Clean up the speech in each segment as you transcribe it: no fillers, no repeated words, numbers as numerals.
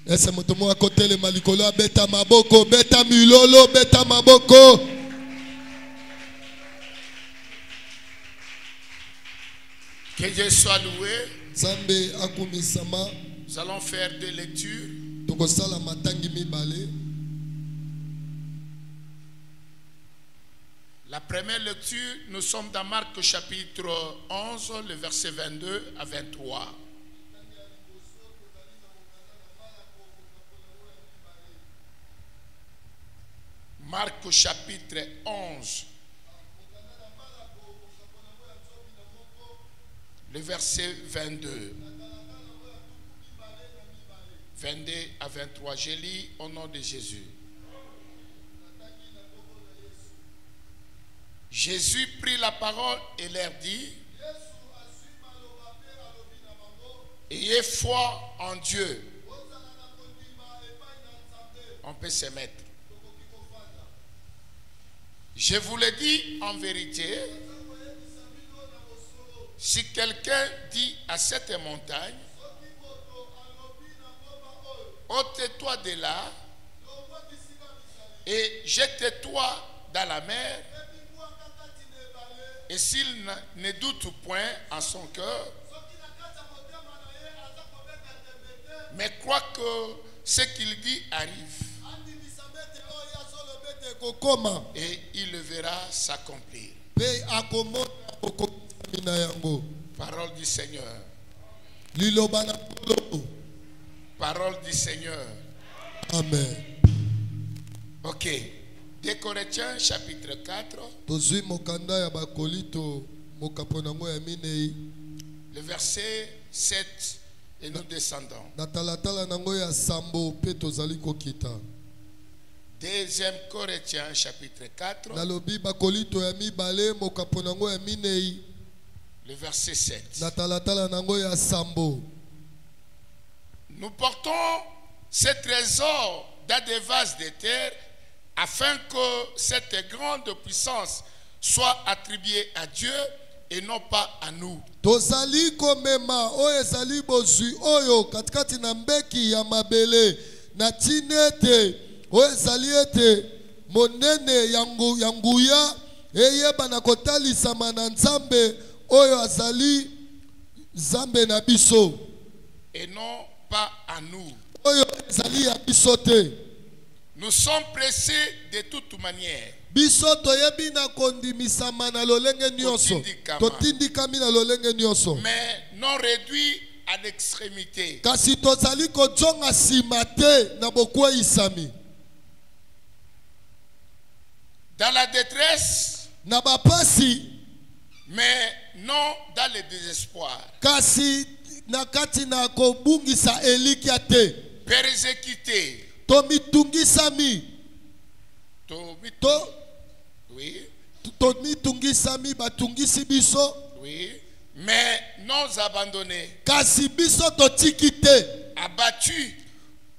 Ese motomo akotele malikolo beta maboko beta milolo beta maboko. Que Dieu soit loué. Zambe akumisama. Nous allons faire deux lectures. Tokosala matangi mibale. La première lecture, nous sommes dans Marc chapitre 11, le verset 22 à 23. Marc chapitre 11, le verset 22. 22 à 23. Je lis au nom de Jésus. Jésus prit la parole et leur dit: ayez foi en Dieu. On peut se mettre. Je vous le dis en vérité, si quelqu'un dit à cette montagne: ôte-toi de là et jette-toi dans la mer, et s'il ne doute point en son cœur, mais croit que ce qu'il dit arrive, et il le verra s'accomplir. Parole du Seigneur. Parole du Seigneur. Amen. Ok. 2 Corinthiens chapitre 4. Le verset 7 et nous descendons. 2 Corinthiens chapitre 4. Le verset 7. Nous portons ce trésor dans des vases de terre afin que cette grande puissance soit attribuée à Dieu et non pas à nous. Tozali komema oyezali bozui oyo katikati na mbeki ya mabele na tinete oyezali ete monene yanguya eyeba na kotalisama na nzambe oyo azali nzambe na biso et non pas à nous. Oyo ezali ya biso te. Nous sommes pressés de toute manière. Biso toyebi na kondimisama na lolenge nyonso. Totindikami na lolenge nyonso. Mais non réduit à l'extrémité. Kasi tozali kojonga sima te na bokweyisami. Dans la détresse, na bapasi, mais non dans le désespoir. Kasi nakati na kobungisa elikia te. Persécuté. Tomitungisami. Oui. Tomitungisami batungisi biso. Oui. Mais non abandonné. Kasi biso totiki te. Abattu.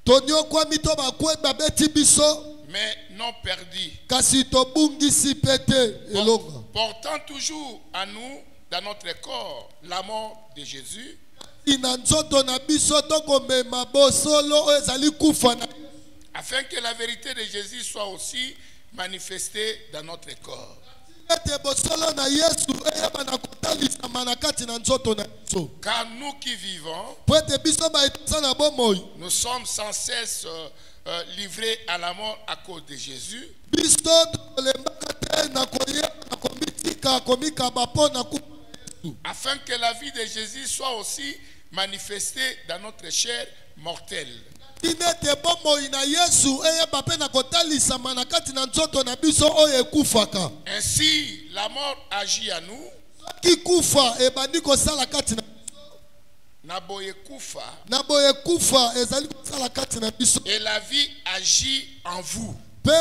Tonyokwa mito bakwe babeti biso. Mais non perdu. Kasi tobungisi pete elonga. Portant toujours à nous dans notre corps la mort de Jésus. Afin que la vérité de Jésus soit aussi manifestée dans notre corps. Car nous qui vivons, nous sommes sans cesse livrés à la mort à cause de Jésus. Afin que la vie de Jésus soit aussi manifestée dans notre chair mortelle. Ainsi, la mort agit à nous. Et la vie agit en vous. Et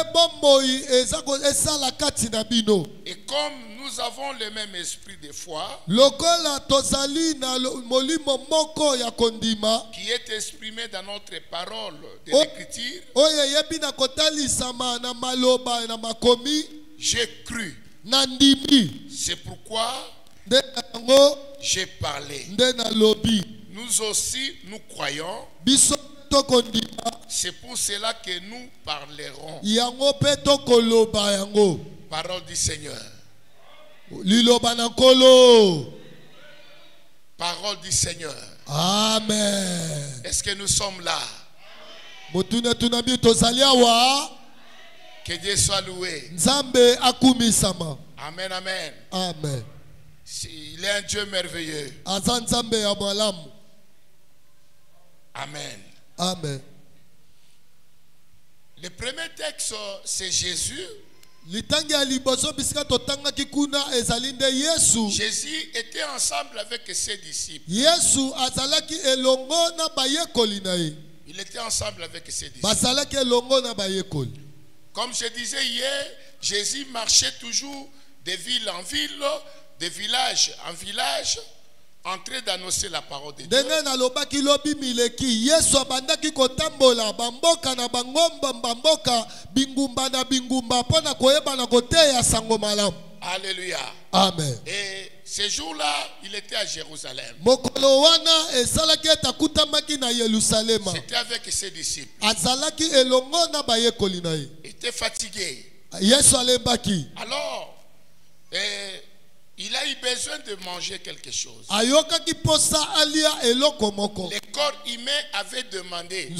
comme nous avons le même esprit de foi qui est exprimé dans notre parole de l'écriture, j'ai cru. C'est pourquoi j'ai parlé. Nous aussi, nous croyons C'est pour cela que nous parlerons. Parole du Seigneur. Parole du Seigneur. Amen. Est-ce que nous sommes là? Que Dieu soit loué. Amen, amen. Amen. Il est un Dieu merveilleux. Amen. Amen. Le premier texte, c'est Jésus. Jésus était ensemble avec ses disciples. Il était ensemble avec ses disciples. Comme je disais hier, Jésus marchait toujours de ville en ville, de village en village, en train d'annoncer la parole de Dieu. Alléluia. Amen. Et ce jour-là, il était à Jérusalem. C'était avec ses disciples. Il était fatigué. Alors, il a eu besoin de manger quelque chose. Le corps humain avait demandé.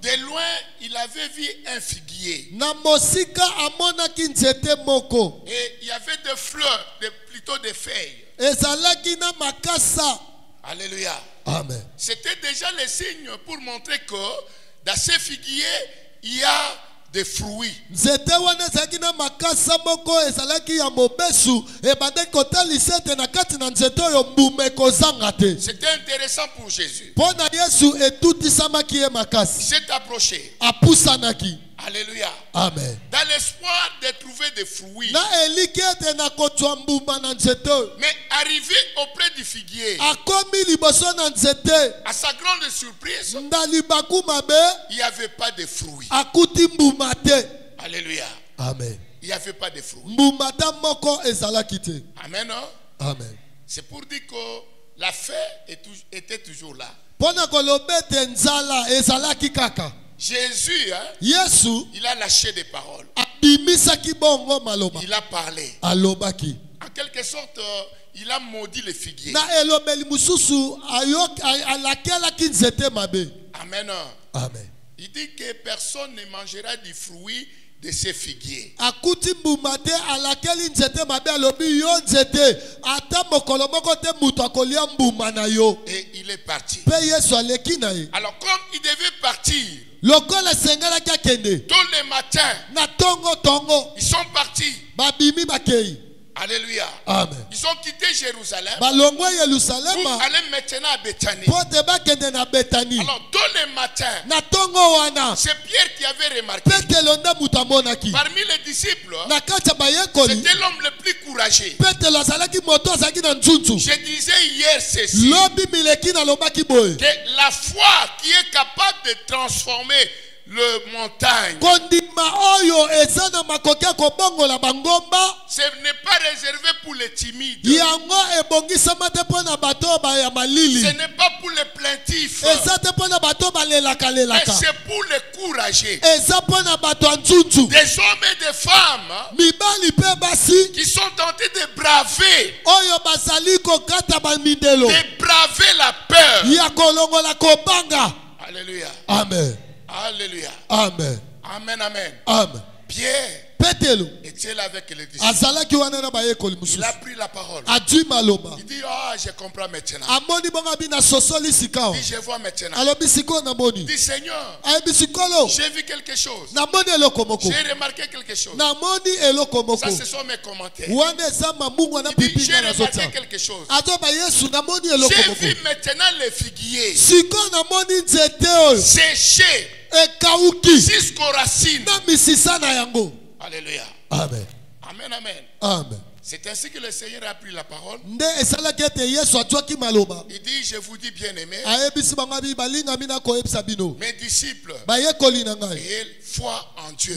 De loin, il avait vu un figuier. Et il y avait des fleurs, plutôt des feuilles. Alléluia. Amen. C'était déjà le signe pour montrer que dans ces figuiers, il y a des fruits. C'était intéressant pour Jésus. Il s'est approché. Alléluia. Amen. Dans l'espoir de trouver des fruits. Mais arrivé auprès du figuier, à sa grande surprise, il n'y avait pas de fruits. Alléluia. Amen. Il n'y avait pas de fruits. Amen. Non? Amen. C'est pour dire que la faim était toujours là. Jésus, il a lâché des paroles. Il a parlé. En quelque sorte, il a maudit le figuier. Amen. Amen. Il dit que personne ne mangera du fruit de ces figuiers. Et il est parti. Alors comme il devait partir, tous les matins, ils sont partis. Alléluia. Amen. Ils ont quitté Jérusalem pour aller maintenant à Bethanie. Alors, tous les matins, c'est Pierre qui avait remarqué. Parmi les disciples, c'était l'homme le plus courageux. Je disais hier ceci, que la foi qui est capable de transformer le montagne, ce n'est pas réservé pour les timides. Ce n'est pas pour les plaintifs. Mais c'est pour les courageux. Des hommes et des femmes qui sont tentés de braver la peur. Alléluia. Amen. Alléluia. Amen. Amen, amen. Amen. Pierre était là avec les disciples. Il a pris la parole. Il dit, je comprends maintenant. Il dit, je vois maintenant. Il dit, Seigneur, j'ai vu quelque chose. J'ai remarqué quelque chose. Ça, ce sont mes commentaires. Il dit, j'ai remarqué quelque chose. J'ai vu maintenant les figuiers séchés jusqu'aux racines. Alléluia. Amen. Amen, amen. Amen. C'est ainsi que le Seigneur a pris la parole. Il dit, je vous dis bien aimé, mes disciples, ayez foi en Dieu.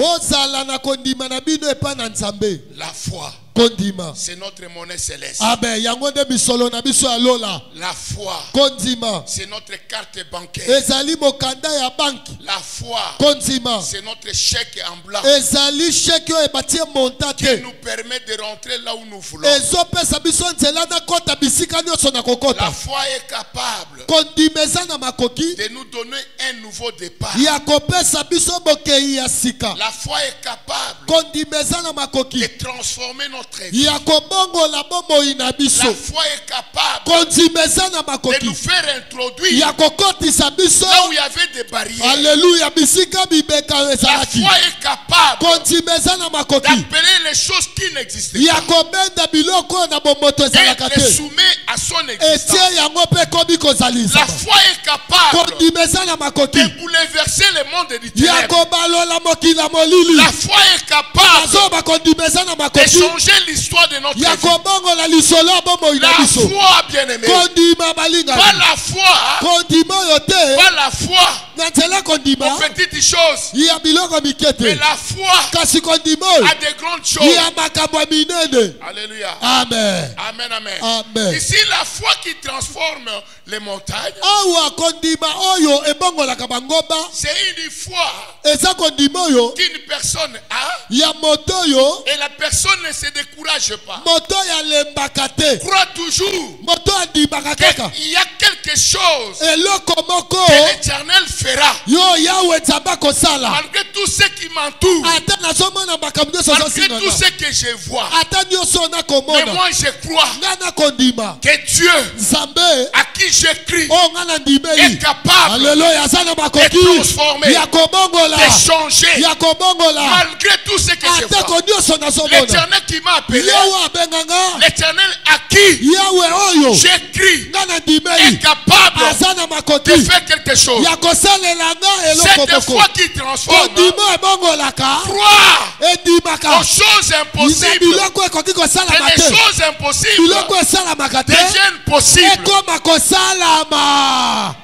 La foi. Kondima. c'est notre monnaie céleste. Amen. Yango nde misolo na biso ya lola. La foi, Kondima. c'est notre carte bancaire. Ezali mokanda ya banki. La foi, Kondima. c'est notre chèque en blanc Ezali chèque oyo ebatie montate. qui nous permet de rentrer là où nous voulons. Ezopesa biso nzela na kota bisika nyonso na La kokota. foi est capable Kondima eza na makoki de nous donner un nouveau départ. ya kopesa biso bokei ya sika. La foi est capable Kondima eza na makoki de transformer notre vie. ya kobongola bomoi na biso. La foi est capable Kondima eza na de makoki nous faire introduire ya kokotisa biso. là où il y avait des barrières. Alléluia, bisika bibeka La ezalaki. foi est capable Kondima eza na makoki d'appeler les choses qui n'existaient ya pas kobenda biloko na bomoto ezalaka et les te. soumet à son existence. Etie yango mpe komi kozalisa. La foi est capable Kondima eza na makoki de bouleverser le monde du ya ténèbres. kobalola mokili ya molili. La foi est capable azoba kondima eza na de makoki changer l'histoire de notre ya vie. kobongola lisolo ya bomoi na La biso. foi, bien-aimé, Kondima pas balingani. la foi, Kondima oyo te pas la foi na nzela kondima aux petites choses, ya biloko mike mais te, la foi kasi kondima oyo à des grandes choses. ya makambo ya minene. Alléluia. Amen. Amen, amen. Amen. Ici, la foi qui transforme les montagnes, Awa kondima oyo ebongolaka bangomba c'est une foi eza kondima oyo qu'une personne a ya moto oyo et la personne ne se décourage pas. moto yalembaka te, Crois toujours moto andimaka kaka qu'il y a quelque chose eloko moko que l'Éternel fera. yo yawe nzambe akosala. Malgré tout ce qui m'entoure, Ata nazomona makambo nyonso malgré tout ezosingana, ce que je vois, ata nyonso mais nakomona moi je crois nga nakondima que Dieu nzambe à qui j'écris oyo nga est nandimeli. capable Alleluya, aza na de makoki transformer, ya kobongola de changer, ya kobongola malgré tout ce que je atako vois. nyonso nazomona. L'Éternel qui m'a appelé, Yawe abenganga, l'Éternel à qui yawe oyo j'écris nga est nandimeli capable aza na de makoki faire quelque chose. ya kosalela nga eloko Cette moko. foi qui transforme Kondima ebongolaka croit edimaka aux choses na impossibles. biloko ekoki Que kosalama les te, choses impossibles biloko esalamaka te deviennent possibles. ekoma kosalama.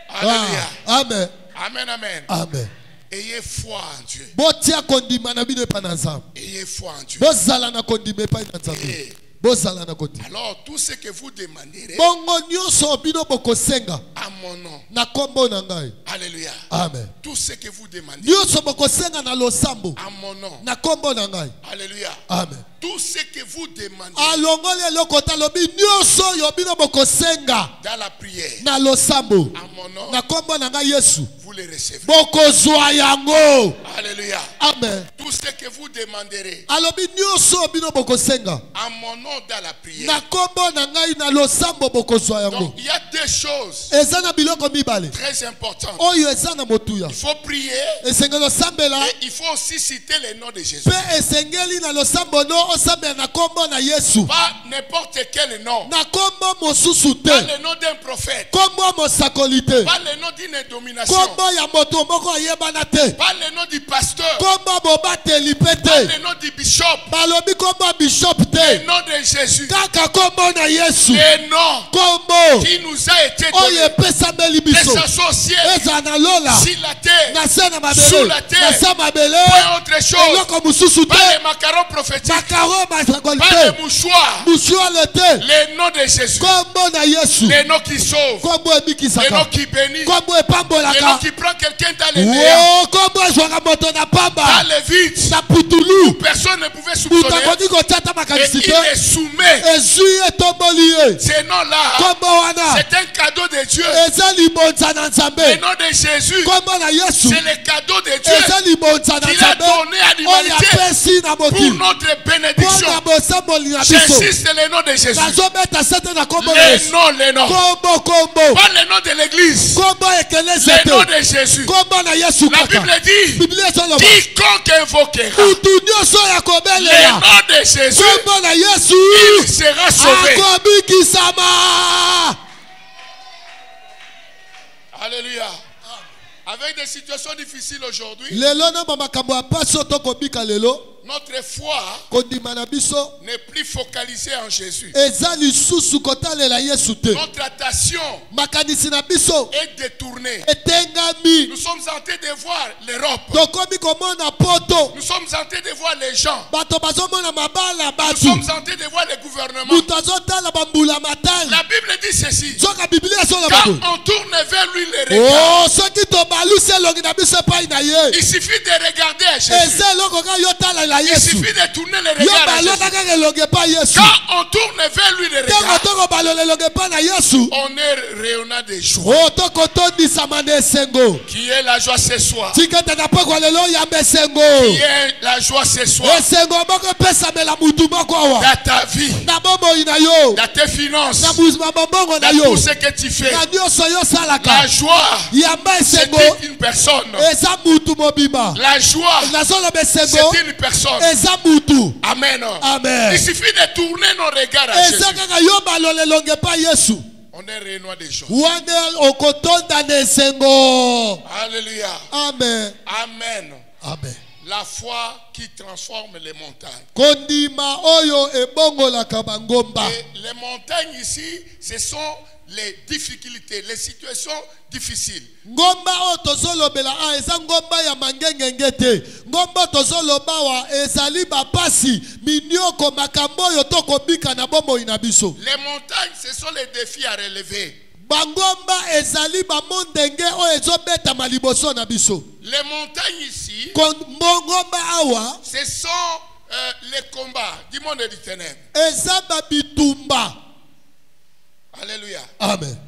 Alléluia. Amen. Amen, amen. Amen. Ayez foi en Dieu. Botia kondima na bino epai na nzambe. Ayez foi en Dieu. Bozala na kondima epai na nzambe. Bozala na kondima. Alors, tout ce que vous demanderez Bongo nyonso bino bokosenga à mon nom. na kombo na ngai. Alléluia. Amen. Tout ce que vous demandez Nyonso bokosenga na losambo à mon nom. na kombo na ngai. Alléluia. Amen. Tout ce que vous demandez Alongoli eloko talobi nyonso yo bino bokosenga dans la prière na losambo à mon nom, na kombo na ngai Yesu. vous les recevez. Bokozwa yango. Alléluia. Amen. Tout ce que vous demanderez Alobi nyonso bino bokosenga à mon nom dans la prière. na kombo na ngai na losambo bokozwa yango. Donc, il y a deux choses Eza na biloko mibale très importantes. oyo eza na motuya. Il faut prier Esengeli osambela et il faut aussi citer le nom de Jésus. pe esengeli na losambo no osambela na kombo na Yesu. Pas n'importe quel nom. Na kombo mosusu Pas te, le nom d'un prophète. kombo mosakoli te, Pas le nom d'une domination. kombo ya moto moko ayebana te, Pas le nom du pasteur. kombo bobateli pe Pas te, le nom du bishop. balobi kombo ya bishop Le te, nom de Jésus. kaka kombo na Yesu. Le nom Kombo qui nous a été oyo donné. epesameli Que biso ce soit au ciel, eza na lola sur la terre, na se na sous mabele la terre, na se mabele pas autre chose. eloko mosusu Pas te, les macarons prophétiques. makaro masakoli Pas te, les mouchoirs. musuale te, Le nom de Jésus. kombo na Yesu, Le nom qui sauve. kombo Le nom ebikisaka, qui bénit. kombo Le nom epambolaka, qui prend quelqu'un dans les néants, o kombo ezwaka moto na dans pamba les vides, na où putulu, personne ne pouvait moto soupçonner. akoki kotia ata Et makanisi il te, les soumet. ezwi etomboli ye. Ce nom-là, Kombo wana c'est un cadeau de Dieu. eza libonza na Le nzambe, nom de Jésus, kombo na Yesu c'est le cadeau de eza Dieu libonza na qu'il a nzambe donné à oyo l'humanité apesi na pour mokili notre bénédiction. mpona bosamboli na biso. J'insiste, le nom de Jésus. nazobeta sete na kombo na Yesu. Le nom. Kombo Pas le nom de l'église. kombo ekelesi Le nom te, de Jésus. kombo na Yesu La kaka. Bible dit, Biblia ezoloba quiconque invoquera mutu nyonso ya le kobelela nom de Jésus, kombo na Yesu il sera sauvé. akobikisama. Alléluia. Avec des situations difficiles aujourd'hui, lelo na bamakambo ya pasi oyo tokobika lelo, notre foi kondima na biso n'est plus focalisée en Jésus. eza lisusu kotalela Yesu te. Notre attention makanisi na biso est détournée. etengami. Nous sommes en train de voir l'Europe. tokomi komona poto. Nous sommes en train de voir les gens. bato bazomona mabala Nous batu. sommes en train de voir le gouvernement. mutu azotala bambula matali. La Bible dit ceci. soka biblia ezola Quand bato. on tourne vers lui le regard, oh soki tobalusi elongi na biso epai na ye. il suffit de regarder à Jésus. eza eloko kaka yo talela Il Yesu. suffit de tourner le yo regard à balota Jésus. kaka elongi epai Yesu. Quand on tourne vers lui le ntango regard, tokobalola elongi epai na Yesu. on est rayonnant de joie. oh tokotondisama na esengo. Qui est la joie ce soir? tika ete na pokwa lelo oyamba esengo. Qui est la joie ce soir? esengo moko epesamela mutu moko awa. Dans ta vie, na bomoi na yo. dans tes finances, na mabongo na dans yo. tout ce que tu fais. na nyonso yo salaka. La joie, yamba esengo c'est une personne. eza mutu mobimba. La joie, nazoloba esengo c'est une personne. eza mutu. Amen. Amen. Il suffit de tourner nos regards à Jésus. eza kaka yo balola elongi epai Yesu. On est rayonnant de joie. wana okotonda na esengo. Alléluia. Amen. Amen. Amen. La foi qui transforme les montagnes. kondima oyo ebongolaka bangomba. Et les montagnes ici, ce sont les difficultés, les situations difficiles. ngomba oyo tozolobela eza ngomba ya mangengenge te. ngomba tozoloba wa ezali bapasi minioko makambo oyo tokobika na bomoi na biso. Les montagnes, ce sont les défis à relever. bangomba ezali bamondenge oyo ezobetama liboso na biso. Les montagnes ici, ngomba awa ce sont les combats du monde du ténèbre. eza babitumba. Alléluia. Amen.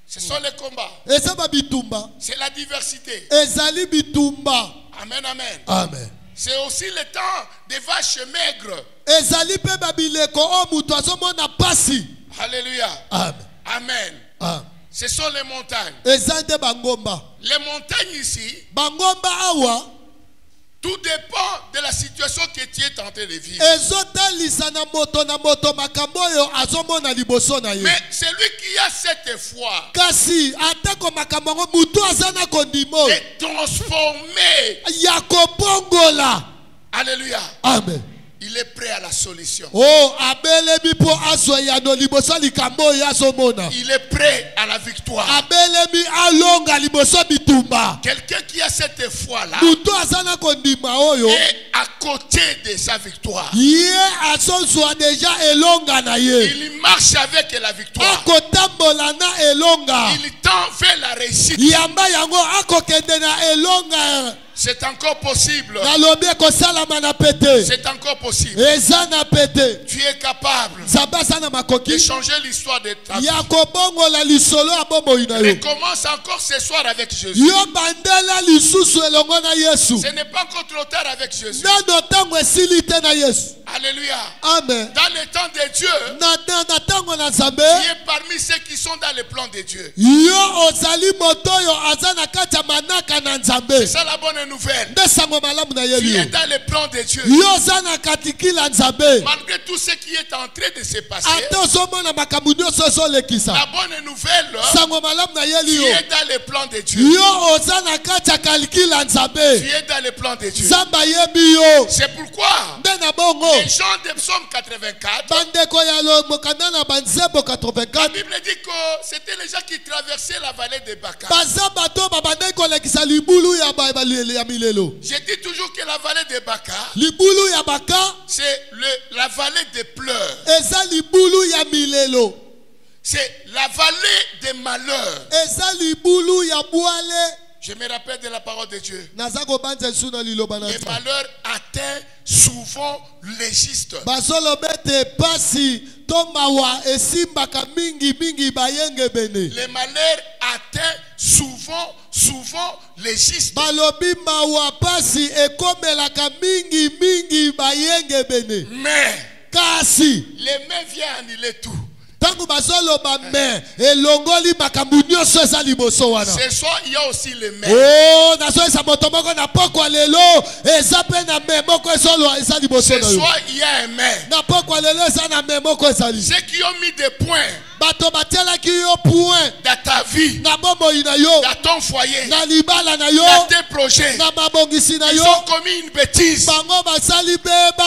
Ce sont les combats. eza babitumba. C'est la diversité. ezali bitumba. Amen, amen. Amen. C'est aussi le temps des vaches maigres. ezali pe babileko o mutu azomona pasi. Alléluia. Amen. Amen. Amen. Ce sont les montagnes. eza nde bangomba. Les montagnes ici, bangomba awa tout dépend de la situation que tu es en train de vivre. ezotalisa na moto makambo oyo azomona liboso na ye. Mais celui qui a cette foi kasi atako makambo yango mutu aza na kondimo est transformé. ya kobongola. Alléluia. Amen. Il est prêt à la solution. oh abelemi mpo azwa yano liboso likambo oyo azomona. Il est prêt à la victoire. abelemi alonga liboso bitumba. Quelqu'un qui a cette foi-là mutu aza na kondima oyo est à côté de sa victoire. ye azozwa deja elonga na ye. Il marche avec la victoire. akotambola na elonga. Il tend vers la réussite. yamba yango akokende na elonga. C'est encore possible. nalobi ekosalama na pete. C'est encore possible. eza na pete. Tu es capable nzambe aza na de makoki changer l'histoire de ta vie. ya kobongola lisolo ya bomoi na yo. Recommence encore ce soir avec Jésus. yo bandela lisusu elongo na Yesu. Ce n'est pas encore trop tard avec Jésus. nano ntango esili te na Yesu. Alléluia. Amen. Dans le temps de Dieu, na ntango na nzambe tu es parmi ceux qui sont dans le plan de Dieu. yo ozali moto oyo aza na kati ya manaka na nzambe. C'est ça la bonne nouvelle. nde sango malamu na ye Tu es yo. dans le plan de Dieu. yo oza na katikila nzambe. Malgré tout ce qui est en train de se passer, ate ozomona makambo nyonso ezolekisa. la bonne nouvelle, sango malamu na ye tu yo. es dans le plan de Dieu. yo oza na kati ya kalikila Tu nzambe. es dans le plan de Dieu. nzambe ayebi yo. C'est pourquoi nde na bongo les gens de Psaume 84, bandeko ya mokanda na banzembo la 84 Bible dit que c'était les gens qui traversaient la vallée de Baca. baza bato babandaki kolekisa libulu ya milelo. Je dis toujours que la vallée de Baca, libulu ya baka c'est la vallée des pleurs. eza libulu ya milelo. C'est la vallée des malheurs. eza libulu ya bwale. Je me rappelle de la parole de Dieu. naza kobanza esu na liloba na Les Nzambe. malheurs atteignent souvent les justes. bazoloba ete pasi to mawa esimbaka mingi bayengebene. Les malheurs atteignent souvent les justes. balobi mawa pasi ekomelaka mingi bayengebene. Mais kasi les mains viennent annuler tout. tango bazoloba me elongoli makambo nyonso eza liboso wana. Ce soir, il y a aussi les mains. oh nazoyesa moto moko na pokwa lelo eza pe na me moko eza liboso Ce na yo. soir, il y a un main. na pokwa lelo eza na me moko ezali. Ceux qui ont mis des points bato batielaki yo point dans ta vie, na bomoi na yo, dans ton foyer, na libala na yo, dans tes projets. na mabongisi na Ils yo, ont commis une bêtise. bango basali beba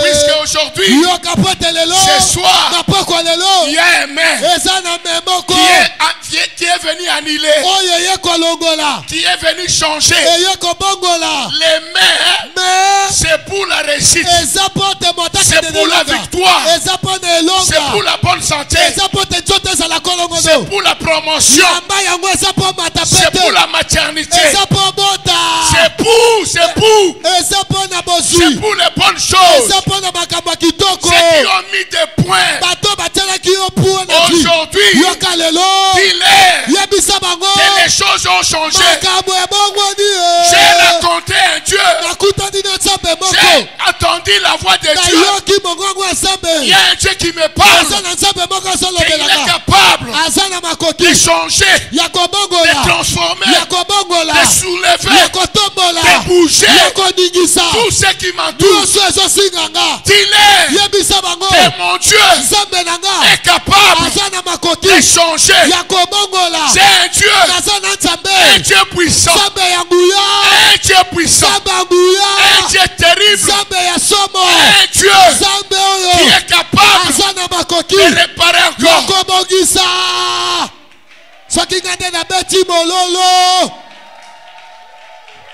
Puisque aujourd'hui, yo kapote lelo, ce soir, na poko lelo, il y a un main eza na memoko qui est venu annuler, oyo ye kolongola, qui est venu changer. eye kobongola, Les mains, mais c'est pour la réussite, eza pote motaka c'est de pour la elonga, victoire, eza pone elonga, c'est pour la bonne santé, eza pote nzoto ezala kolongono, c'est pour la promotion, yamba yango eza po mata c'est pete, pour la maternité, eza po bota, c'est pour eza po na c'est bozwi, pour les bonnes choses. eza po na makambo ya kitoko, Ceux qui ont mis des points bato batielaki yo point na vie, aujourd'hui, yoka lelo, dis-les yebisa bango, que les choses ont changé. makambo ebongwani J'ai rencontré un Dieu, nakutani na nzambe moko, j'ai attendu la voix de Dieu. nayoki mongongo ya Il y nzambe, a un Dieu qui me parle, aza na nzambe moko qu'il est azolobelaka, capable aza na de makoki changer, ya de kobongola, transformer, ya kobongola, de ya soulever, kotombola, de bouger ya koningisa tout ce qui m'entoure. nyonso ezosinganga, Dis-les yebisa bango que mon Dieu nzambe na nga est capable aza na makoki de changer. ya kobongola, C'est un Dieu, aza na un nzambe, Dieu puissant, nzambe ya nguya, un Dieu puissant, nzambe ya un nguya, Dieu terrible, nzambe ya somo, un Dieu nzambe qui oyo est capable aza na makoki de réparer ya encore. kobongisa, soki nga nde nabeti mololo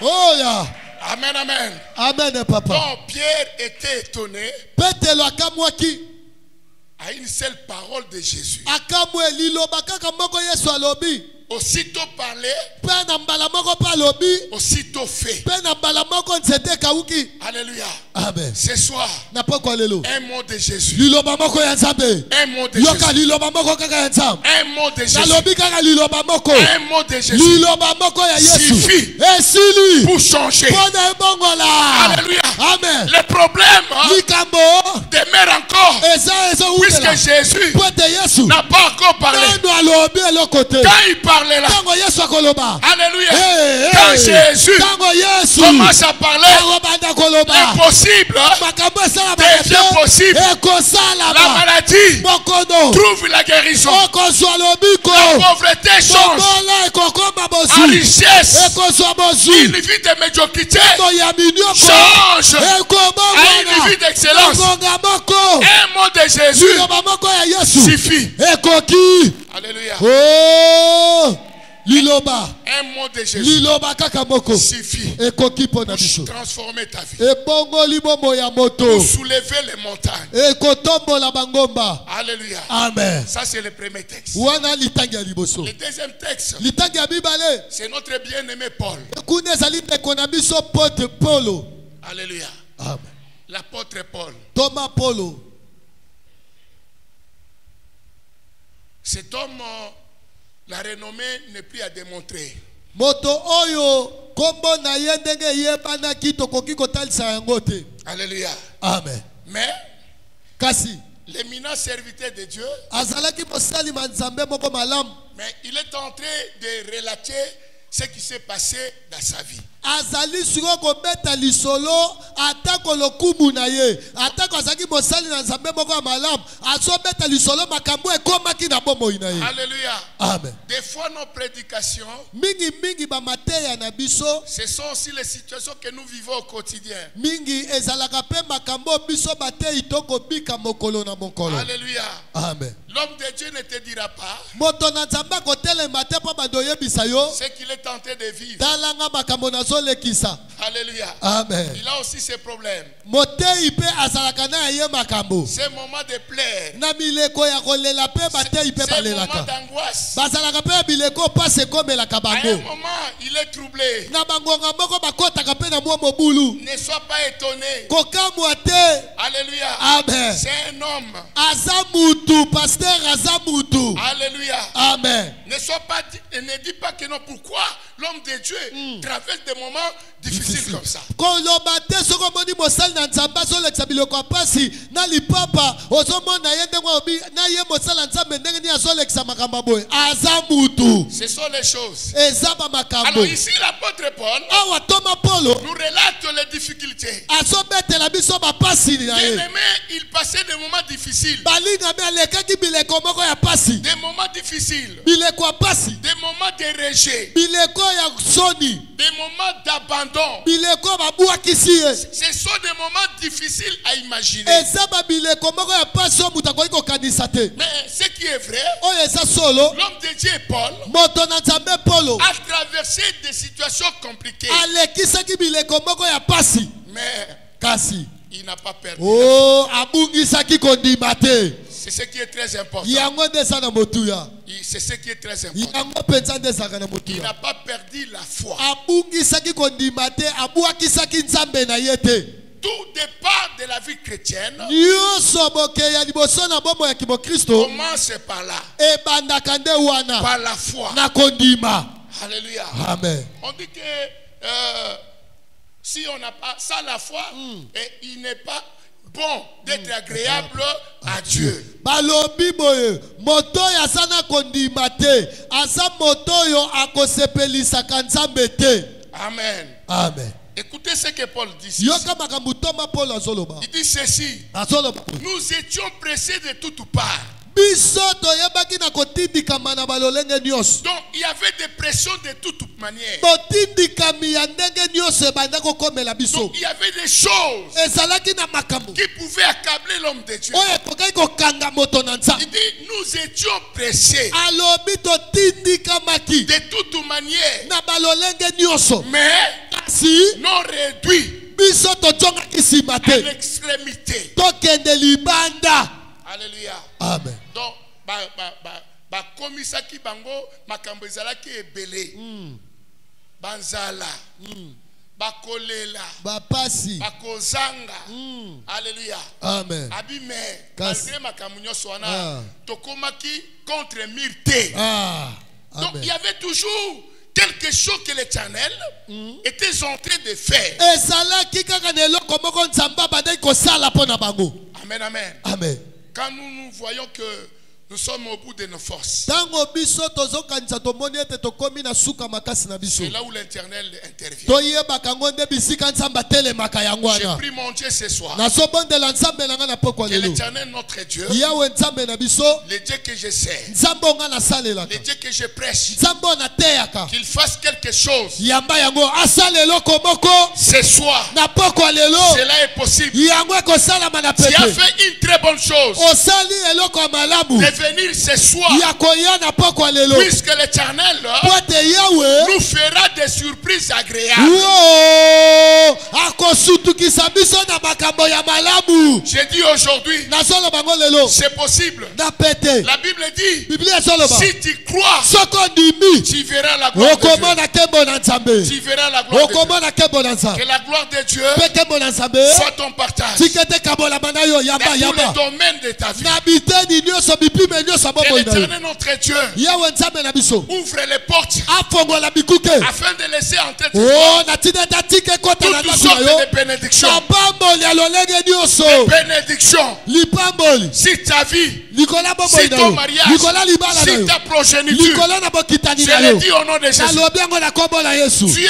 oya. Amen, amen. Amen papa. Donc Pierre était étonné Petelo akamwaki à une seule parole de Jésus. akamwe liloba kaka moko Yesu alobi, Aussitôt parlé, pe na mbala moko pa alobi, aussitôt fait. pe na mbala moko nzete kauki. Alléluia. Amen. Ce soir, Na poko lelo un mot de Jésus. liloba moko ya nzambe, Un mot de yoka Jésus. liloba moko kaka ya nzambe, Un mot de Jésus. nalobi kaka liloba moko, Un mot de Jésus. liloba moko ya Yesu Suffit esili pour changer. mpona ebongola. Alléluia. Amen. Le problème likambo demeure encore. eza Puisque ezowutela Jésus pote Yesu n'a pas encore parlé. nano alobi eloko te, Quand il parlait là, ntango Yesu akoloba, alléluia. Hey, Quand hey. Jésus Ntango Yesu commence à parler, akobanda koloba, l'impossible makambo esalama devient possible. La ekosalama, maladie mokono trouve la guérison. okozwa lobiko, La pauvreté change mobola ekokoma en bozwi, richesse. ekozwa bozwi, Une vie de médiocrité mo ya minioko change à une ekobongwana vie d'excellence. konga moko, Un mot de Jésus liloba moko ya Yesu suffit. ekoki. Alléluia. Oh, liloba Un mot de Jésus liloba kaka moko suffit ekoki mpona biso, pour transformer ta vie, ebongoli bomoi ya moto, pour soulever les montagnes. ekotombola bangomba. Alléluia. Amen. Ça, c'est le premier texte. Wana litangi ya liboso, Le deuxième texte, litangi ya mibale c'est notre bien-aimé Paul. kuna ezali ndeko na biso pote Polo. Alléluia. Amen. L'apôtre Paul. Thomas Polo, Cet homme, la renommée n'est plus à démontrer. moto oyo kombo na ye ndenge eyebanaki tokoki kotalisa yango te. Alléluia. Amen. Mais Kasi l'éminent serviteur de Dieu, azalaki mosalima nzambe moko malamu, mais il est en train de relater ce qui s'est passé dans sa vie. azali siko kobeta lisolo atako lokumu na ye, atako azalaki mosali na nzambe moko ya malamu, azobeta lisolo makambo ekomaki na bomoi na ye. Alléluia. Amen. Des fois, nos prédications, mingi bamateya na biso ce sont aussi les situations que nous vivons au quotidien. mingi ezalaka pe makambo biso bateyi tokobika mokolo na mokolo. Alléluia. Amen. L'homme de Dieu ne te dira pas moto na nzambe akotelema te mpo bando oyebisa yo ce qu'il est tenté de vivre. talanga makambo nazolekisa. Alléluia. Amen. Il a aussi ses problèmes. moteyi pe azalaka na ye makambo, Ces moments de plaire, na mileko ya kolela pe bateyi pe ces moments balelaka, d'angoisse. bazalaka pe ya bileko pasi ekomelaka À un bango, moment, il est troublé. na bangonga moko bakotaka pe na mwa mobulu, Ne sois pas étonné. kokamwa te. Alléluia. Amen. C'est un homme. aza mutu, pasteur aza mutu. Alléluia. Amen. Ne dis pas que non. Pourquoi l'homme de Dieu traverse des moments difficiles comme ça? koloba te soki omoni mosali na nzambe azolekisa biloko ya pasi na lipapa, ozomona ye ndenge obi na ye mosali na nzambe ndenge nini azolekisa makambo boye, aza mutu. Ce sont les choses eza bamakambo makambo. Alors ici, l'apôtre Paul Awa Thomas Paulo nous relate les difficultés. azobetela biso bapasi na ye. Bien-aimé, il passait des moments difficiles. Balinga me alekaki bileko moko ya pasi. Des moments difficiles. Bileko ya pasi. Des moments de rejet. Bileko ya soni. Des moments d'abandon. Bileko babwakisi ye. Ce sont des moments difficiles à imaginer. Eza ba bileko moko ya pasi o mutu akoki kokanisa te. Mais ce qui est vrai, Oyo eza solo. l'homme de Dieu Paul Moto na Nzambe Paulo a traversé des situations compliquées. alekisaki bileko moko ya pasi. Mais Kasi il n'a pas perdu. oh abungisaki kondima te. C'est ce qui est très important. Yango nde eza na motuya. C'est ce qui est très important. Yango mpenza nde ezalaka na Il motuya. n'a pas perdu la foi. Abungisaki kondima te, abwakisaki Nzambe na ye te. Tout départ de la vie chrétienne Nyonso bokeya liboso na bomoi ya kimokristo commence par là, ebandaka nde wana par la foi. na kondima. Alléluia. Amen. On dit que si on n'a pas ça la foi, et il n'est pas bon d'être agréable à Dieu. Balobi boye moto oyo aza na kondima te, aza moto oyo akosepelisaka Nzambe te. Amen. Amen. Écoutez ce que Paul dit ici. Yoka makambo Thomas Paul azoloba. Il dit ceci. Azoloba. Nous étions pressés de toutes parts. Biso toyebaki na kotindikama na balolenge nyonso. Donc il y avait des pressions de toutes manières. Totindikami ya ndenge nyonso ebanda kokomela biso. Donc il y avait des choses Ezalaki na makambo qui pouvaient accabler l'homme de Dieu. oyo ekokaki kokanga moto na Nzambe. Il dit nous étions pressés Alobi totindikamaki de toutes manières, na balolenge nyonso. mais Kasi non réduits biso tozongaki nsima à te. l'extrémité. Tokende libanda. Alléluia. Amen. Donc komisaki bango makambo ezalaki ebele. Banzala, bakolela, Bapasi. bakozanga. Alléluia. Amen. Abime, Kasi. malgré makambo nyonso Ah. wana, tokomaki contre mirte. Ah. Donc il y Amen. avait toujours quelque chose que l'Éternel était en train de faire. Ezalaki kaka na eloko moko Nzambe abandaki kosala mpo na bango. Amen, amen. Amen. Quand nous voyons que nous sommes au bout de nos forces, Tango biso tozokanisa tomoni ete tokomi na suka makasi na biso. c'est là où l'Éternel intervient. Toyebaka ngo nde bisika Nzambe atelemaka yango J'ai wana. pris mon Dieu ce soir. Nazobondela Nzambe na nga na pokwa Que lelo. l'Éternel, notre Dieu, Yawe Nzambe na biso, le Dieu que je sais, Nzambe onga nasalelaka. le Dieu que je prêche, Nzambe oyo nateyaka. qu'il fasse quelque chose Yamba yango asala eloko moko ce soir. na pokwa lelo. Cela est possible. Yango ekosalama na Tu as pepe. fait une très bonne chose Osali eloko ya malamu. de venir ce soir, Ya koya na pokwa lelo. puisque l'Éternel Po ete Yawe nous fera des surprises agréables. Wo, akosutukisa biso na makambo ya malamu. J'ai dit aujourd'hui, Nazoloba ngo lelo. c'est possible. Na pete. La Bible dit, Biblia ezoloba. si tu crois, Soko ndimi. tu verras la gloire de Dieu. Okomona kembo na Nzambe. Tu verras la gloire de Dieu. Okomona kembo na Nzambe. Que la gloire de Dieu Pe kembo na Nzambe. soit ton partage Tikete kabola bana yo dans yamba tous les yamba. domaines de ta vie. Na biteni nyonso bipime nyonso Que bobo ina. l'Éternel, notre Dieu, Yawe Nzambe na biso. ouvre les portes Afongola bikuke. afin de laisser entrer Oh, na tina tatike kota na toutes ndako na sortes yo. de bénédictions. Na pamboli ya lolenge nyonso. Bénédictions Lipamboli. sur ta vie, Likola bobo sur ina ton yo. mariage, Likola libala na sur yo. ta progéniture. Likola na bokitani Je na le yo. dis au nom de Jésus. Nalobi yango na kombo na Yesu. Dieu,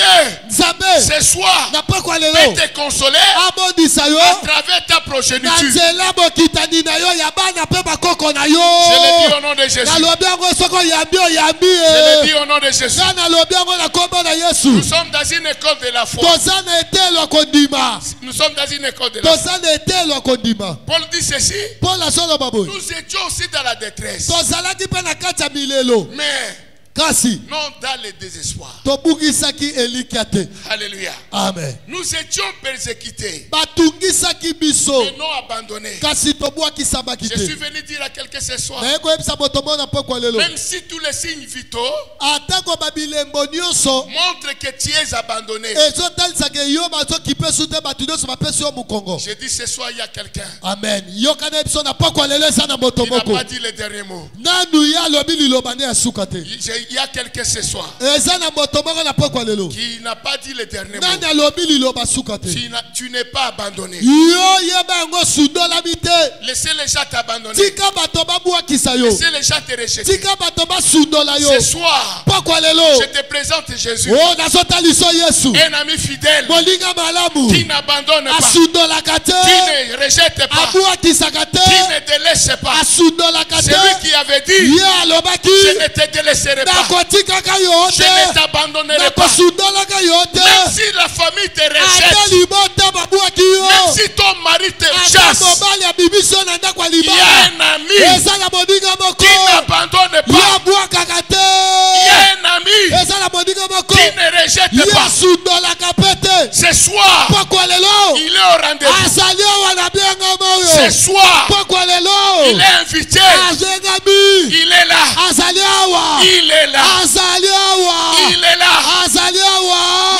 Nzambe ce soir, na pokwa lelo. peut te consoler Abondisa yo. à travers ta Na progéniture. nzela bokitani na yo ya bana mpe bakoko na yo. Je le dis au nom de Jésus. Nalobi yango soko yambi oyambi Je le dis au nom de Jésus. nga nalobi yango na kombo na Yesu. Nous sommes dans une école de la foi. Toza na etelo ya kondima. Nous sommes dans une école de la foi. Toza na etelo ya kondima. Paul dit ceci. Paul azoloba boye. Nous étions aussi dans la détresse. Tozalaki mpe na kati ya milelo. Mais Kasi non dans le désespoir. tobungisaki elikya te. Alléluia. Amen. Nous étions persécutés, Batungisaki biso. mais non abandonnés. Kasi tobwakisamaki Je suis te. venu dire à quelqu'un ce soir, naye koyebisa moto moko na pokwa lelo. même si tous les signes vitaux atako babilembo nyonso montrent que tu es abandonné. ezotalisaka yo bazokipesa te bato nyonso bapesi yo mokongo. Je dis ce soir, il y a quelqu'un Amen. yokana biso na pokwa lelo eza na moto qui n'a moko. pas dit le dernier mot. nanu ye alobi liloba nde ya suka te. il y a quelqu'un ce soir eza na moto moko na pokwa lelo qui n'a pas dit le dernier nani mot. alobi liloba suka te Tu n'es pas abandonné. yo yeba yango sundolami te Laissez les gens t'abandonner. tika bato babwakisa yo Laissez les gens te rejeter. tika bato basundola yo Ce soir, pokwa lelo je te présente Jésus, o nazotaliso yesu un ami fidèle molinga malamu qui n'abandonne pas, asundolaka te qui ne rejette pas, abwakisaka te qui ne te laisse pas. asundolaka C'est te lui qui avait dit, ye alobaki je ne te délaisserai pas, nakotikaka yo je ne te t'abandonnerai pas. nakosundolaka yo te Même si la famille te ata rejette, libota babwaki même yo si ton mari te ata chasse, mobali abibiso na ndako ya il y a libala un ami eza na moninga moko qui n'abandonne ye pas. abwakaka Il y te a un ami eza na moninga moko qui ne rejette ye pas. asundolaka pe te Ce soir, pokwa lelo il est au rendez-vous. azali awa na biengama Ce oyo soir, pokwa il lelo est invité. azengami Il est là. azali awa Il est là. azali awa Il est là. azali awa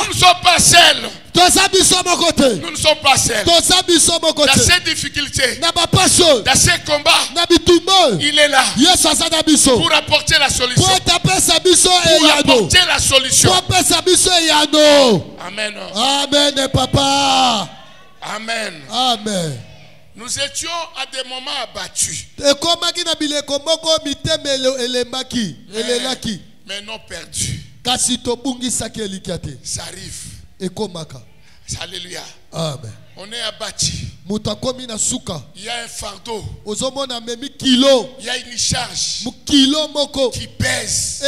Nous ne sommes pas seuls. toza biso moko te Nous ne sommes pas seuls. toza biso moko Dans te ces difficultés, na bapaso dans ces combats, na bitumba il est là yesu aza na biso pour apporter la po solution. ete apesa biso Pour eyano apporter la solution. po apesa biso eyano Amen. amen papa Amen. amen Nous étions à des moments abattus, ekomaki na bileko moko mitema elembaki elelaki mais non perdus. kasi tobungisaki elikya te Ça arrive. ekomaka Alléluia. amen On est abattu. moto akomi na suka Il y a un fardeau. ozomona amemi kilo Il y a une charge kilo moko qui pèse.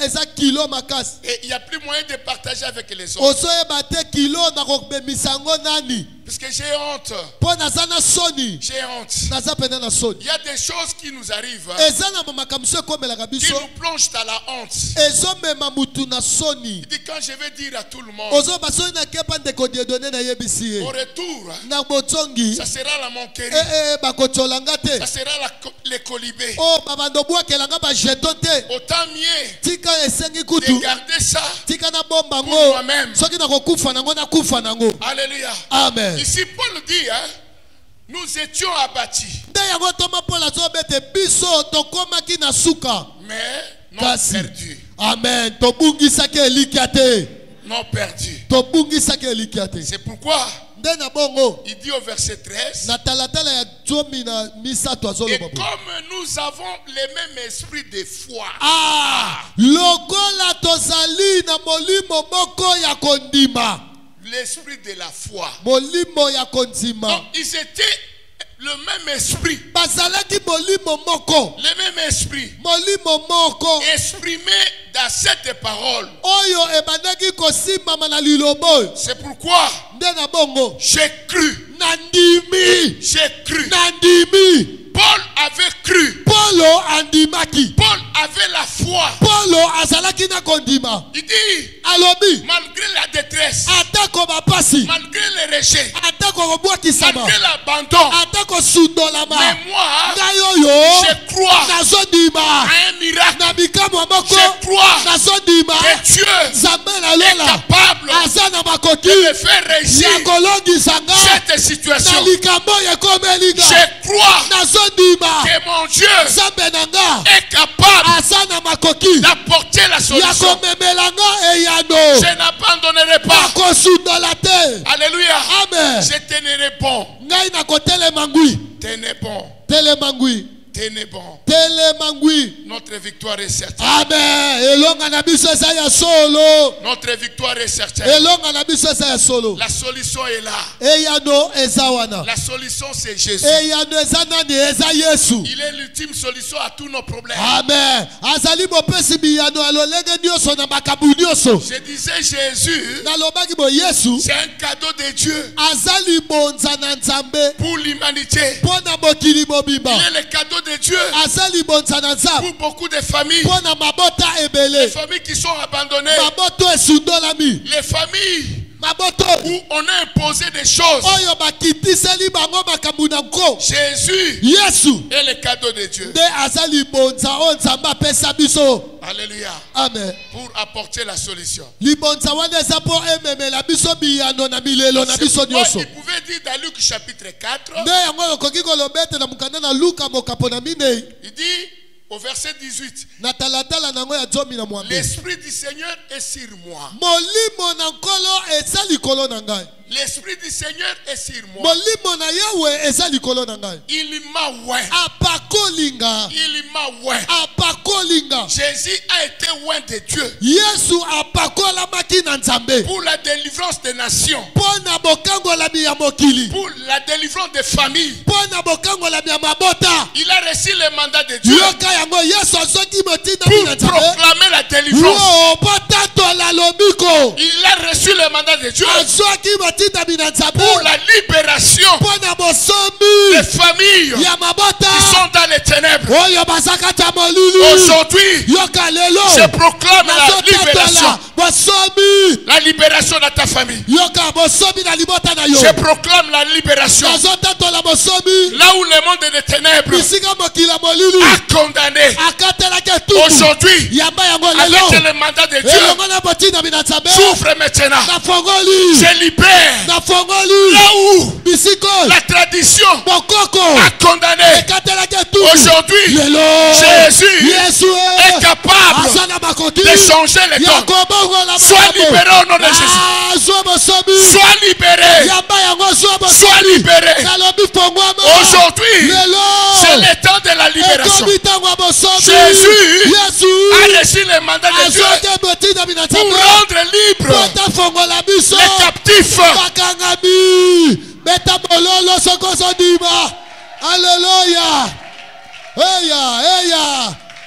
eza kilo makasi Et il n'y a plus moyen de partager avec les autres. ozoyeba te kilo nakobemisa yango nani Parce que j'ai honte. mpo naza na soni J'ai honte. naza pene na soni Il y a des choses qui nous arrivent, hein, eza na makambo ekomelaka qui biso nous plongent à la honte. ezomema mutu na soni Il dit quand je vais dire à tout le monde, ozoba soni nakepa ndeko diedone nayebisi au ye retour, na botongi ça sera la monquerie, bakotolanga te ça sera les colibés. o babando bwakelanga bajeton te Autant mieux tika esengi de kutu garder ça. tika na bomba Pour ngo moi-même. soki nakokufa nango nakufa nango Alléluia. amen Ici, Paul dit, hein, nous étions abattus, nde yango toma mpo azobe ete biso tokomaki na suka mais non kasi perdus. amen tobungisaki elikya te Non perdus. tobungisaki elikya te C'est pourquoi nde na bongo il dit au verset 13, na talatala ya zomi na misato et azoloba boye. comme nous avons le même esprit de foi, lokola tozali na molimo moko ya kondima l'esprit de la foi. molimo ya kondima Donc, ils étaient le même esprit, bazalaki molimo moko le même esprit molimo moko exprimé dans cette parole. oyo ebandaki kosimbama na liloba oyo C'est pourquoi nde na bongo j'ai cru. nandimi J'ai cru. nandimi Paul avait cru. polo andimaki Paul avait la foi. polo azalaki na kondima Il dit, alobi malgré la détresse, atako bapasi malgré le rejet, atako kobwakisama malgré l'abandon, atako sundolama mais moi, ngai oyo je crois nazondima à un miracle. na bikamwa moko Je crois nazondima que Dieu nzambe est nalola capable aza na makoki de me faire réussir ya kolongisa nga cette na situation. likambo oyo ekomelinga Je crois nazondima que mon Dieu nzambe na nga est capable aza na makoki d'apporter la ya solution. komemela nga eyano Je n'abandonnerai pas. nakosundola te Alléluia. amen Je tenerai bon. ngai nakotelema ngwi Tenez bon. telema ngwi Tenez bon. telema ngwi Notre victoire est certaine. amen elonga na biso eza ya solo Notre victoire est certaine. elonga na biso eza ya solo La solution est là. eyano eza wana La solution, c'est Jésus. eyano eza nani eza yesu Il est l'ultime solution à tous nos problèmes. amen azali mopesi miyano ya lolenge nyonso na makambo nyonso Je disais Jésus, nalobaki bo yesu c'est un cadeau de Dieu aza libonza na nzambe pour l'humanité. mpo na mokili Il mobimba est le cadeau de Dieu aza libonza na nzambe pour beaucoup de familles. mpo na mabota Les ebele familles qui sont abandonnées. maboto esundolami Les familles maboto où on a imposé des choses. oyo bakitiseli bango makambo na nko Jésus yesu est le cadeau de Dieu. nde aza libonza oyo nzambe apesa biso Alléluia. amen Pour apporter la solution. libonza wana eza mpo ememela biso miyano na milelo na C'est biso pourquoi nyonso il pouvait dire dans Luc chapitre 4, nde yango oyo okoki koloba ete na mokanda na luka mokapo na minei il dit, au verset 18. Na talatala nango ya 12. L'Esprit du Seigneur est sur moi. Molimo na nkolo eza likolo na ngai. L'Esprit du Seigneur est sur moi. Molimo na Yahweh eza likolo na ngai. Il m'a oint. Apakolinga. Il m'a oint. Apakolinga. Jésus a été oint de Dieu. Yesu apakolamaki na Nzambe. Pour la délivrance des nations. Pona bokangolami ya mokili. Pour la délivrance des familles. Pona bokangolami ya mabota. Il a reçu le mandat de Dieu. Yoka yango Yesu azoki motina pour na Nzambe. proclamer la délivrance. Wo potato la lobiko. Il a reçu le mandat de Dieu. Azoki motina na Nzambe. Pour la libération Pona bosomi. des familles Ya mabota. qui sont dans les ténèbres. Oyo basaka ta molili. Aujourd'hui, Yoka lelo. je proclame la libération. Bosomi. La libération de ta famille. Yoka bosomi na libota na yo. Je proclame la libération. Nazotato la bosomi. Là où le monde des ténèbres Bisika mokila molili. a condamné. Akatelaka tutu. Aujourd'hui, Yamba yango avec lelo. le mandat de Dieu, Elongo na botina na Nzambe. souffre maintenant. Nafongoli. Je libère. Nafongoli. Là où Bisiko. la tradition Bokoko. a condamné. Ekatelaka tutu. Aujourd'hui, Lelo. Jésus Yesu est capable Asana makoti. de changer les temps. Yakobongo la Sois libéré au nom de Jésus. Sois bosomi. Sois libéré. Yamba yango sois bosomi. Sois libéré. Nalobi fongwama. Aujourd'hui, Lelo. c'est le temps de la libération. Ekomi tango bosomi. Jésus Yesu. a reçu le mandat de Dieu Azoke botina na pour Nzambe. rendre libre Bota fongola biso. les captifs. Bakangami. Beta bololo sokoso dima. Alléluia.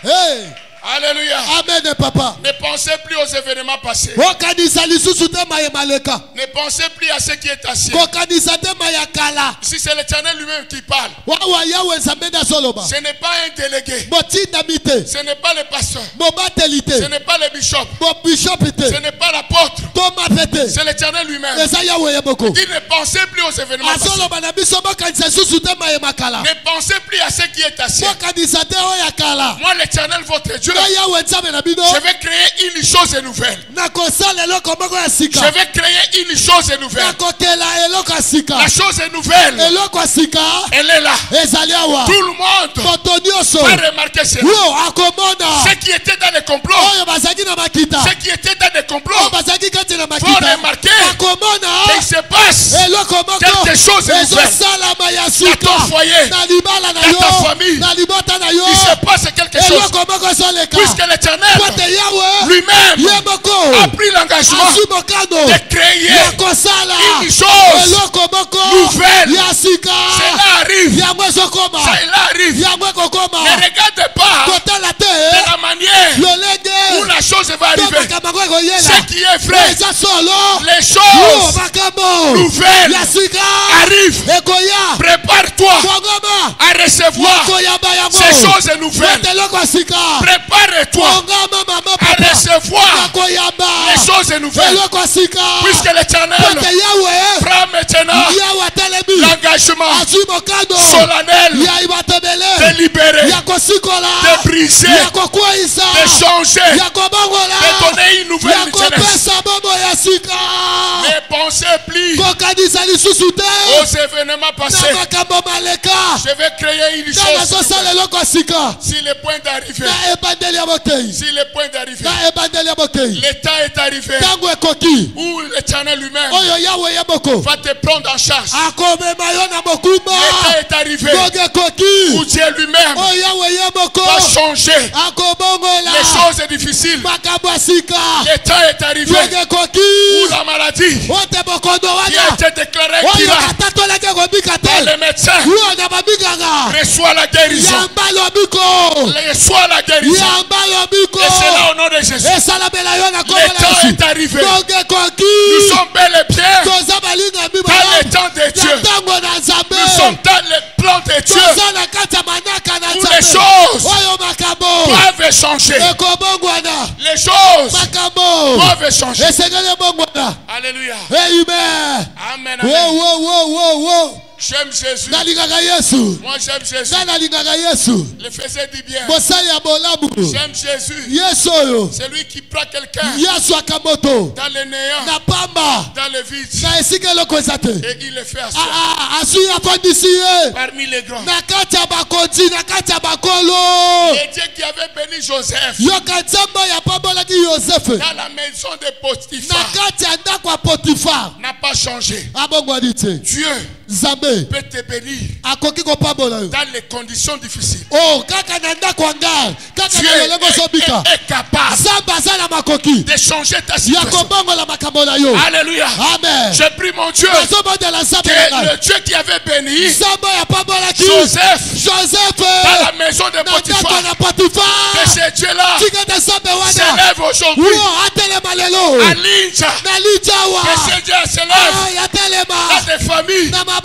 Hey. Alléluia. Amen papa. Ne pensez plus aux événements passés. Okanisa lisusu te mayemaleka. Ne pensez plus à ce qui est ancien. Kokanisa te mayakala. Si c'est l'Éternel lui-même qui parle, Wawa yawe Nzambe na soloba. ce n'est pas un délégué. Botinda mite. Ce n'est pas le pasteur. Bobateli Ce te. n'est pas le bishop. Bobishop Ce te. n'est pas l'apôtre. Toma pete. C'est l'Éternel lui-même. Eza yawe yeboko. Il ne pensez plus aux événements passés. Asoloba na biso bokanisa lisusu te mayemakala. Ne pensez plus à ce qui est ancien. Bokanisa te oyakala. Moi, l'Éternel, votre Dieu, Na yawe Nzambe na bino. je vais créer une chose nouvelle. Nakosala eloko moko ya Je sika. vais créer une chose nouvelle. Nakokela eloko ya sika. La chose nouvelle, Eloko ya sika. elle est là. Ezali awa. Tout le monde Moto nyonso. va remarquer cela. Wo akomona. Ceux qui étaient dans les complots, Oyo bazaki na makita. ceux qui étaient dans les complots, Oyo bazaki kati na vont makita. remarquer Akomona. qu'il se passe Eloko moko. quelque chose de nouvelle. Ezosalama ya dans sika. ton foyer, Na libala na dans ta yo. famille. Na libota na yo. Il se passe quelque chose. Eloko moko ezoleka. Puisque l'Éternel Pote yawe. lui-même Yeboko. a pris l'engagement Azwi mokano. de créer Ya kosala. une chose. Eloko moko. nouvelle. Ya sika. Cela arrive. Yango ezokoma. Cela arrive. Yango ekokoma. Ne regarde pas Kotala te. de la manière où Lolenge. la chose va arriver. Tomakamako ekoyela. Ce qui est vrai, Eza solo. les Yo choses makambo. nouvelles Ya sika. arrivent. Ekoya. Prépare-toi Fongoma. à recevoir Koyamba yango. ces choses nouvelles. Eloko ya sika. Prépare-toi Fongama mama à papa. recevoir Koyamba. les choses nouvelles. Eloko ya sika. Puisque Pote l'Éternel yawe. prend maintenant Yawe atelemi. l'engagement Azwi mokano. solennel Ya ibatobele. de libérer, Ya kosikola. de briser, Ya kokweyisa. de changer, Ya kobongola. de donner une nouvelle Ya jeunesse. kopesa bombo ya sika. Ne pensez plus Kokanisa lisusu te. aux événements passés. Na makambo maleka. Je vais créer une Nga chose nazosala nouvelle. eloko ya sika. Si le point d'arriver, Na ebandeli ya bokei. si le point d'arriver, Na ebandeli ya bokei. le temps est arrivé Ntango ekoki. où l'Éternel lui-même Oyo yawe yeboko. va te prendre en charge. Akomema yo na Le mokumba. temps est arrivé Ntango ekoki. où Dieu lui-même Oyo yawe yeboko. va changer Akobongola. les choses difficiles. Makambo ya sika. Le temps est arrivé Ntango ekoki. où la maladie Ote bokondo qui a wana. été déclarée Oyo curable katatolaki ekobika par te. les médecins Yo na babikanga. reçoit la guérison. Yamba lobiko. Reçoit la guérison. Yamba lobiko. Et c'est là au nom de Jésus. esalamela yo na Le kombo na temps Yesu. est arrivé. Donc ekoki. Nous sommes bel et bien Toza balingami dans malamu. le temps de Na Dieu. ntango na Nous sommes Nzambe. dans le plan de Dieu. Toza na kati ya manaka na Où les Nzambe. choses Oyo makambo. doivent changer. Ekobongwana. Les choses Makambo. doivent changer. Esengeli ebongwana. Alléluia. Amen. Amen. Wo Amen. wo wo wo wo. J'aime Jésus. nalingaka Yesu. Moi j'aime Jésus. Nga nalingaka Yesu. Le faisait du bien. Mosali ya bolamu. J'aime Jésus. Yesu oyo. C'est lui qui prend quelqu'un Yesu akamoto. dans le néant, Na pamba. dans le vide, Na esika eloko eza te. et il le fait asseoir Asui afandisi ye. parmi les grands. Na kati ya bakonzi, na kati ya bakolo. Et Dieu qui avait béni Joseph Yoka nzambe ya pambolaki Yosefe. dans la maison de Na Potiphar kati ya ndako ya Potifar. n'a pas changé. Abongwani te. Dieu Nzambe peut te bénir akoki kopambola yo. dans les conditions difficiles. Oh, kaka na ndako ya ngai. Kaka Dieu na lolenge osobika. est capable Nzambe aza na makoki. de changer ta Ya situation. kobongola makambo na yo. Alléluia. Amen. Je prie mon Dieu Nazobondela nzambe na que ngai. le Dieu qui avait béni Nzambe ya pambolaki Joseph Joseph dans la maison de na ndako Potiphar, na Potifar. que ce Dieu-là Tika na nzambe wana. s'élève aujourd'hui Uyo atelema lelo. à Linja. Na lijawa. Que ce Dieu s'élève Ya telema. dans des familles Na mabota.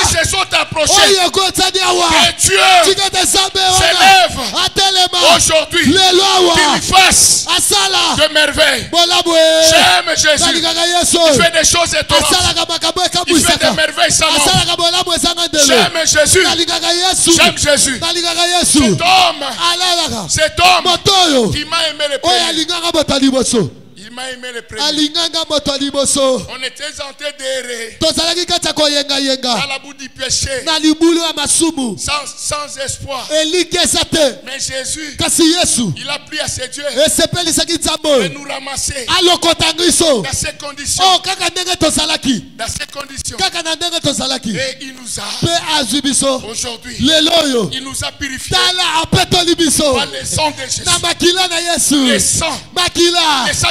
qui se sont approchées. Oyo kotani awa. Que Dieu Tika na nzambe wana. s'élève Atelema. aujourd'hui, Lelo awa. qu'il fasse Asala. de merveilles. Bolamu. J'aime Jésus. Nalingaka Yesu. Il fait des choses étonnantes. Asalaka makambo Il fait ekabwisaka. des merveilles sans nom. Asalaka bolamu ezanga ndelo. J'aime Jésus. Nalingaka Yesu. J'aime Jésus. Nalingaka Yesu. Cet homme, Alalaka. cet homme Moto oyo. qui m'a aimé le Oyo premier. alinganga moto liboso. Il m'a aimé le premier. Alinganga moto liboso. On était en train d'errer Tozalaki kati ya dans koyengayenga. la boue du péché, Na libulu ya masumu. sans espoir. Eliki eza te. Mais Jésus, Kasi Yesu. il a pris à ses dieux Esepelisaki nzambe de oyo. nous ramasser Alokota biso. dans ces conditions. Oh, kaka ndenge tozalaki. Dans ces conditions. Kaka na ndenge tozalaki. Et il nous a, Mpe azwi biso. aujourd'hui, Lelo oyo. il nous a purifiés Tala apetoli biso. par le sang de Jésus. Na makila na Yesu. Le sang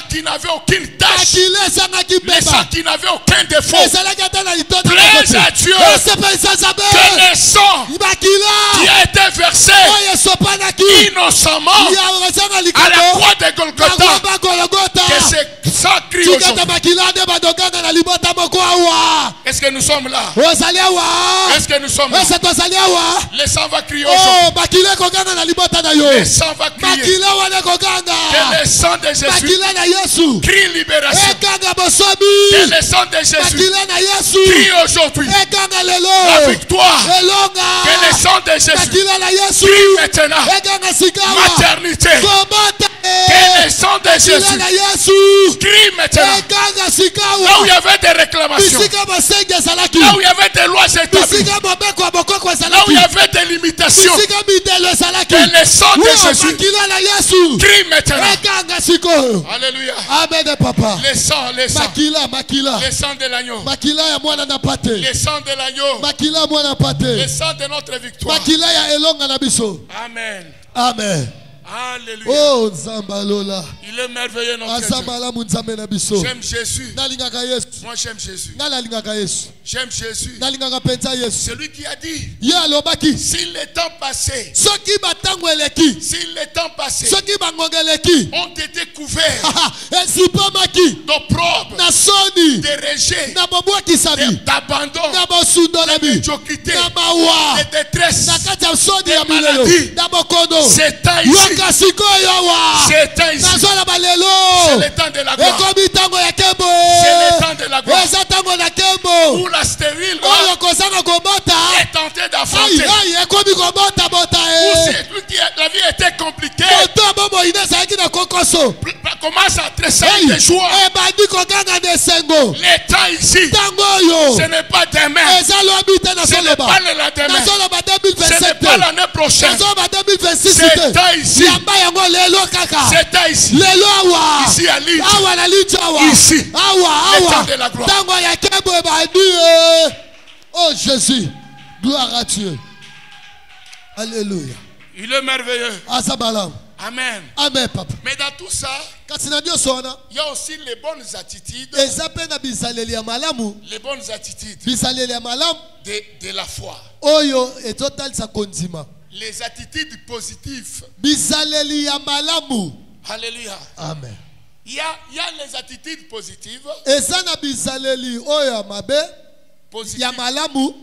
qui n'avait aucune tâche. Makila ezangaki Le sang beba. qui n'avait aucun défaut. Ezalaki ata na litoto. Plaise à Dieu Esepelisa nzambe. que le sang qui Makila. a été versé Oyo esopanaki. innocemment Ya ezanga à la likolo. croix de Golgotha, Nakomba Golgotha. que ce sang crie Tikata aujourd'hui. makila nde badonganga na libota moko awa. Est-ce que nous sommes là? Ozali awa. Est-ce que nous sommes là? Ese tozali awa. Le sang va crier aujourd'hui. Oh, makila ekoganga na libota na yo. Le sang va crier. Makila wana ekoganga. Que le sang de Jésus Makila na Yesu. crie libération. Ekanga Que bosomi. le sang de Jésus Makila na Yesu. crie aujourd'hui Ekanga la lelo. victoire. Elonga. Que le sang de Jésus Makila na Yesu. crie maintenant Ekanga sikawa. maternité. Kobota. Que le sang de Makila Jésus na Yesu. crie maintenant Ekanga là où sikawa. il y avait des réclamations, Bisika basenge ezalaki. là où il y avait des lois établies, Bisika mobeko ya bokoko là où ezalaki. il y avait des limitations. Bisika midelo ezalaki. Que le sang de Jésus Makila na Yesu. crie maintenant. Ekanga sikoyo. Alléluia. Amen papa. Le sang, Makila. le sang de l'agneau, Makila ya mwana na pate. le sang de l'agneau, Makila mwana le pate. sang de notre victoire. Makila ya elonga na biso. Amen. Amen. Alléluia. Oh nzamba lola. Il est merveilleux notre Asa Dieu. malamu nzambe na biso. J'aime Jésus. Nalingaka Yesu. Moi j'aime Jésus. Nalingaka Yesu. J'aime Jésus. Nalingaka penza Yesu. Celui qui a dit, Ye alobaki. si le temps passé, Soki batango eleki. si le temps passé Soki bangonga eleki. ont été couverts Esipamaki. d'opprobre, Na soni. de rejet, Na bobwakisami. d'abandon, Na de bosundolami. médiocrité, Na mawa. de détresse. Na kati ya soni ya Des milelo. maladies. Na bokono. C'est temps ici. Yoka sikoyo wa. C'est temps ici. Nazola C'est balelo. le temps de la gloire. Ekomi tango ya kembo. C'est le temps de la gloire. Eza tango na kembo. Où la stérile Oyo kozanga kobota. est tentée Aïe d'affronter. aïe ekomi kobota bota Où e. c'est lui qui la vie était compliquée. Moto bobo ina ezalaki na kokoso. Commence à tressailler de joie. Ebandi koganga na esengo. Le temps ici, Tango oyo. ce n'est pas demain. Eza lobi te Ce n'est nazoloba. pas le lendemain. Nazoloba Ce n'est 2027 pas te. l'année prochaine. Nazoloba 2026 C'est te. temps ici. Yamba yango lelo kaka. C'est temps ici. Lelo awa. Ici à Lille. Awa na lijo awa. Ici. Awa Le awa. temps de la gloire. Tango ya kembo ebandi e. Oh Jésus. Gloire à Dieu. Alléluia. Il est merveilleux. Asabalam. Amen. Amen papa. Mais dans tout ça, Kasi na nyonso wana. il y a aussi les bonnes attitudes. Eza mpe na bizaleli ya malamu. Les bonnes attitudes Bizaleli ya malamu. de la foi. Oyo ezotalisa kondima. Les attitudes positives. Bizaleli ya malamu. Alléluia. Amen. Il y a les attitudes positives, Eza na bizaleli oyo ya mabe. Ya malamu.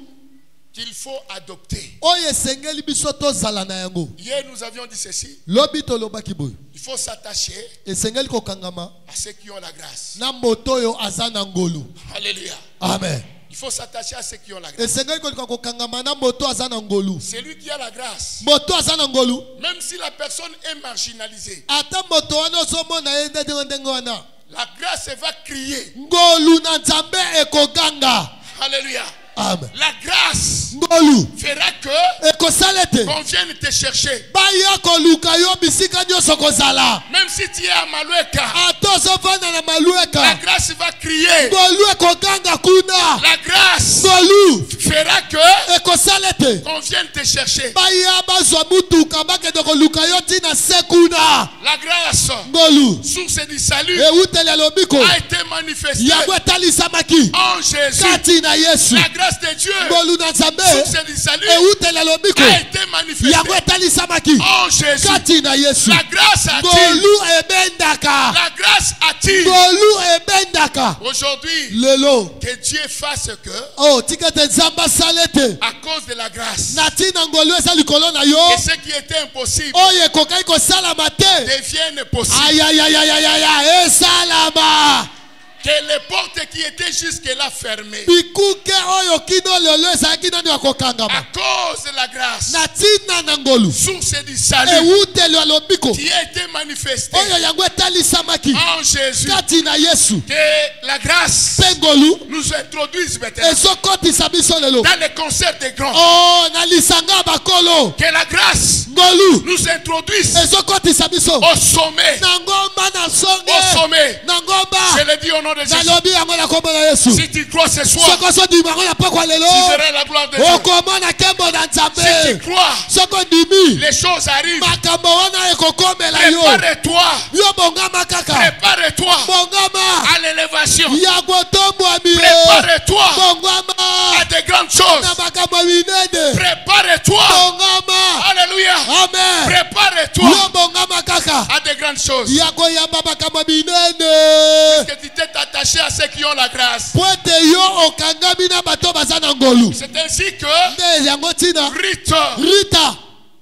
qu'il faut adopter. Oyo esengeli biso tozala na yango. Hier, nous avions dit ceci. Lobi tolobaki boyo. Il faut s'attacher Esengeli kokangama. à ceux qui ont la grâce. Na moto oyo aza na ngolu. Alléluia. Amen. Il faut s'attacher à ceux qui ont la grâce. esengeli kolika kokangama na moto aza na ngolu. C'est lui qui a la grâce. Moto aza na ngolu. Même si la personne est marginalisée, Ata moto wana ozomona ye ndenge wana. la grâce va crier. Ngolu na nzambe ekoganga. Alléluia. Amen. La grâce Ngolu fera que ekosalete. qu'on vienne te chercher. Baya koluka yo bisika nyonso kozala. Même si tu es à Malueka, Ata ozovanda na la malueka. grâce va crier. Ngolu ekoganga kuna. La grâce Ngolu fera que ekosalete. qu'on vienne te chercher. Baya bazwa mutuka bakende koluka yo tina se kuna. La grâce, Ngolu source du salut, ewuteli alobiko. a été manifestée Yango etalisamaki en Jésus. kati na Yesu. La grâce de Dieu, Ngolu na nzambe source du salut, ewuteli alobiko. a été manifestée Yango etalisamaki en Jésus. kati na Yesu. La grâce attire. Ngolu ebendaka. La grâce attire. Ngolu ebendaka. Aujourd'hui, Lelo. que Dieu fasse que, Oh, tikete nzambe asalete. à cause de la grâce, Na tina ngolu eza likolo na yo. que ce qui était impossible Oyo ekokaki kosalama te. devienne possible. Ayayayayaya esalama. Que les portes qui étaient jusque-là fermées, Bikuke oyo kino lelo ezalaki nani à akokangama. cause de la grâce, Na tina na ngolu. source du salut, Ewuteli alobiko. qui a été manifestée Oyo yango etalisamaki en Jésus, kati na Yesu. que la grâce Mpe ngolu nous introduise maintenant ezokotisa biso lelo. dans les concerts des grands. Oh, na lisanga ya bakolo. Que la grâce Ngolu nous introduise ezokotisa biso. au sommet. Na ngomba na Au songe. sommet. Na ngomba. Je le dis au nom de Jésus. Nalobi yango na kombo na Yesu. Si tu crois ce soir, Soko so ndima yango na pokwa lelo. tu verras la gloire de Dieu. Okomona nkembo na Si tu nzambe. crois, Soko ndimi. les choses arrivent. Makambo wana ekokomela yo. Prépare-toi. Yo bongama kaka. Prépare-toi Bongama. à l'élévation. Ya kotombwami. Prépare-toi Bongama. à de grandes choses. Na makambo minene. Prépare-toi. Bongama. Alléluia. Amen. Prépare-toi Yo bongama kaka. à de grandes choses. Ya koyamba makambo minene. Que tu t'es attaché à ceux qui ont la grâce. Po ete yo okangami na bato baza na ngolu. C'est ainsi que Nde yango ntina Rita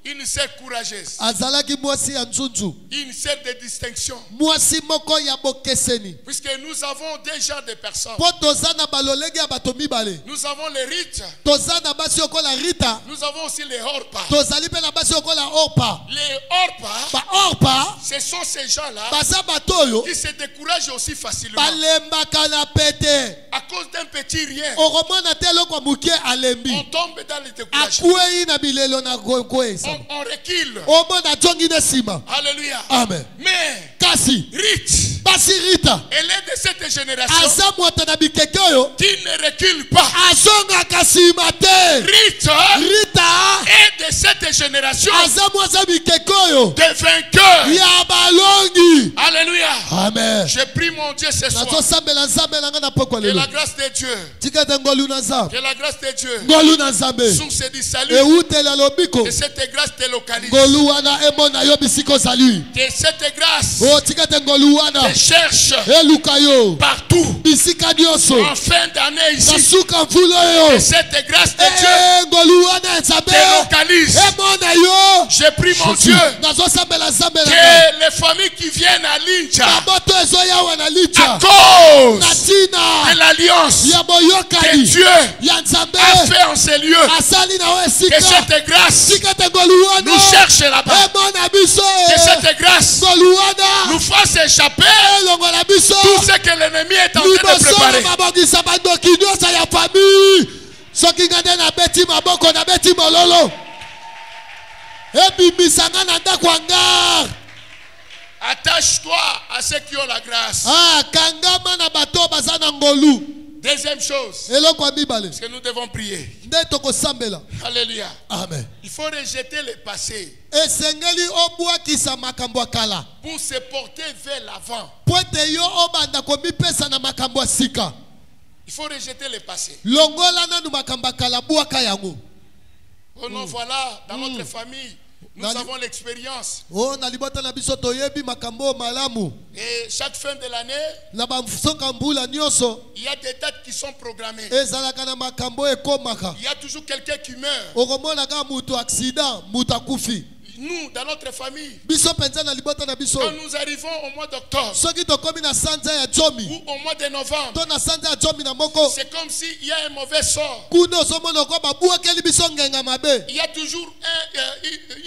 une sœur courageuse, azalaki mwasi ya nzunzu. une sœur de distinction. Mwasi moko ya bokeseni. Puisque nous avons déjà des personnes. Po toza na balolenge ya bato mibale. Nous avons les rites. Toza na basi okola Rita. Nous avons aussi les orpas. Tozali pe na basi okola Orpa. Les orpas, Ba Orpa ce sont ces gens-là baza bato oyo qui se découragent aussi facilement. balembaka na pete. À cause d'un petit rien, Okomona te eloko mokie alembi. on tombe dans le découragement. Akwei na bilelo na kokwesa. On recule. Omona jongi na sima. Alléluia. Amen. Mais Kasi Rite, basi Rita elle est de cette génération aza moto na bikeke oyo qui ne recule pas. azongaka nsima te. Rite Rita est de cette génération aza mwasa bikeke oyo des vainqueurs. ya balongi. Alléluia. Amen. Je prie mon Dieu ce soir. nazosambela nzambe na nga na pokwa Que lelo. la grâce de Dieu, tika ete ngolu na nzambe. que la grâce de Dieu, Ngolu na nzambe source du salut, ewuteli alobiko. que cette grâce te localise. Ngolu wana emona yo bisika ozali. Que cette grâce O tika ete ngolu wana te cherche eluka yo partout. bisika nyonso. En fin d'année ici, na suka mvula que oyo cette grâce de Dieu ngolu wana ya nzambe te localise. emona yo. Je prie mon Dieu nazosambela nzambe na nga. que les familles qui viennent à Lincha, baboto ezoyawa na à licha cause na ntina de l'alliance ya que boyokani Dieu ya nzambe a fait en ces lieux, asali na yo que esika. cette grâce tika ete ngolu wana nous cherche là-bas, emona biso. que cette grâce ngolu wana nous fasse échapper elongola biso tout ce que l'ennemi est en train de liboso na préparer. mabongisa bandoki nyonso ya famille. Soki nga nde nabeti maboko nabeti mololo ebimisanga na ndako ya ngare. Attache-toi à ceux qui ont la grâce. Kangama na bato baza na ngolu. Deuxième chose, Eloko ya mibale parce que nous devons prier. nde tokosambela. Alléluia. Amen. Il faut rejeter le passé Esengeli obwakisa makambo ya kala pour se porter vers l'avant. po ete yo obanda komipesa na makambo ya sika. Il faut rejeter le passé. Longola nanu makambo ya kala bwaka yango. Oh non, voilà, dans notre famille, nous Dans- avons l'expérience. Oh na libota na biso toyebi makambo malamu. Et chaque fin de l'année, Na basoka mbula nyonso il y a des dates qui sont programmées. ezalaka na makambo ekomaka. Il y a toujours quelqu'un qui meurt. Okomona ka mutu accident mutu akufi. nous, dans notre famille, biso penza na libota na biso quand nous arrivons au mois d'octobre soki tokomi na sanza ya jomi ou au mois de novembre, to na sanza ya jomi na moko c'est comme s'il y a un mauvais sort. kuna ozomona ko babuakeli biso ngenga mabe Il y a toujours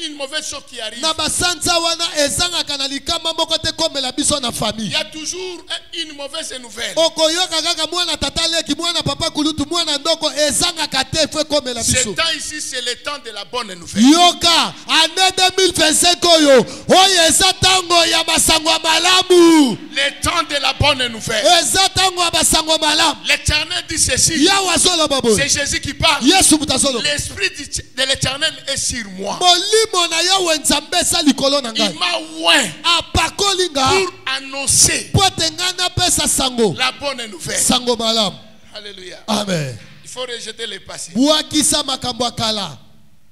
une mauvaise chose qui arrive. na basanza wana ezangaka na likama moko te komela biso na Il famille y a toujours une mauvaise nouvelle. okoyoka kaka mwana tata leki mwana papa kulutu mwana ndoko ezangaka te fo komela Ce biso temps ici, c'est le temps de la bonne nouvelle. yoka année 2025 oyo oyo eza tango ya basango ya malamu Le temps de la bonne nouvelle. eza tango ya basango ya malamu L'Éternel dit ceci. yawe azoloba boye C'est Jésus qui parle. yesu mutu azoloba L'Esprit de l'Éternel est sur moi. molimo na yawe nzambe eza likolo na Il ngai m'a oint apakoli nga pour annoncer po ete ngai napesa sango la bonne nouvelle. sango malamu Alléluia. amen Il faut rejeter le passé. bwakisa makambo ya kala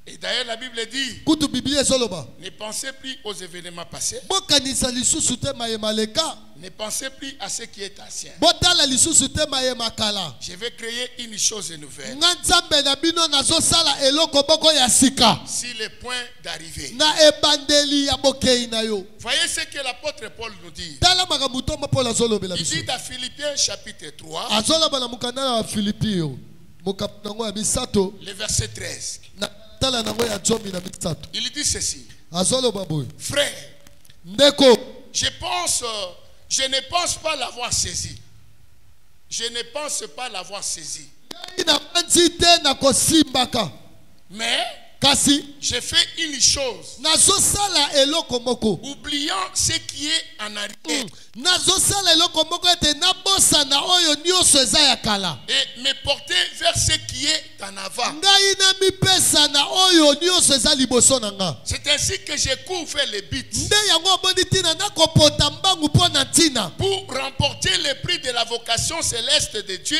Et d'ailleurs, la Bible dit, kutu biblia ezoloba ne pensez plus aux événements passés. bokanisa lisusu te mayema leka Ne pensez plus à ce qui est ancien. botala lisusu te mayema kala Je vais créer une chose nouvelle. nga nzambe na bino nazosala eloko moko ya sika Si le point d'arrivée. na ebandeli ya bokei na yo Voyez ce que l'apôtre Paul nous dit. tala makambo ntomba mpo azolobela Il biso dit dans Philippiens chapitre 3, azoloba na mokanda na bafilipi yo mokapi nango ya misato le verset 13. na tala nango ya zomi na misato Il dit ceci. azoloba boye Frère, ndeko je ne pense pas l'avoir saisi. Je ne pense pas l'avoir saisi. ngai na banzi te na kosimbaka Mais kasi j'ai fait une chose. nazosala eloko moko Oubliant ce qui est en arrière. nazosala eloko moko ete nabosana oyo nyonso eza ya kala Et me porter vers ce qui est en avant. ngai namipesa na oyo nyonso eza liboso na nga C'est ainsi que je couvre les buts nde yango oboni ntina nakopota mbangu mpo na ntina pour remporter le prix de la vocation céleste de Dieu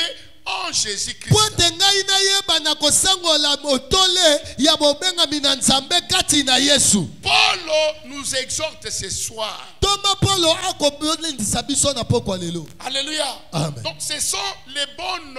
en Jésus-Christ. po ete ngai nayeba na kosangola motole ya bobengami na nzambe kati na yesu Paul nous exhorte ce soir. toma polo akobelendisa biso na pokwa lelo Alléluia. Amen. Donc ce sont les bonnes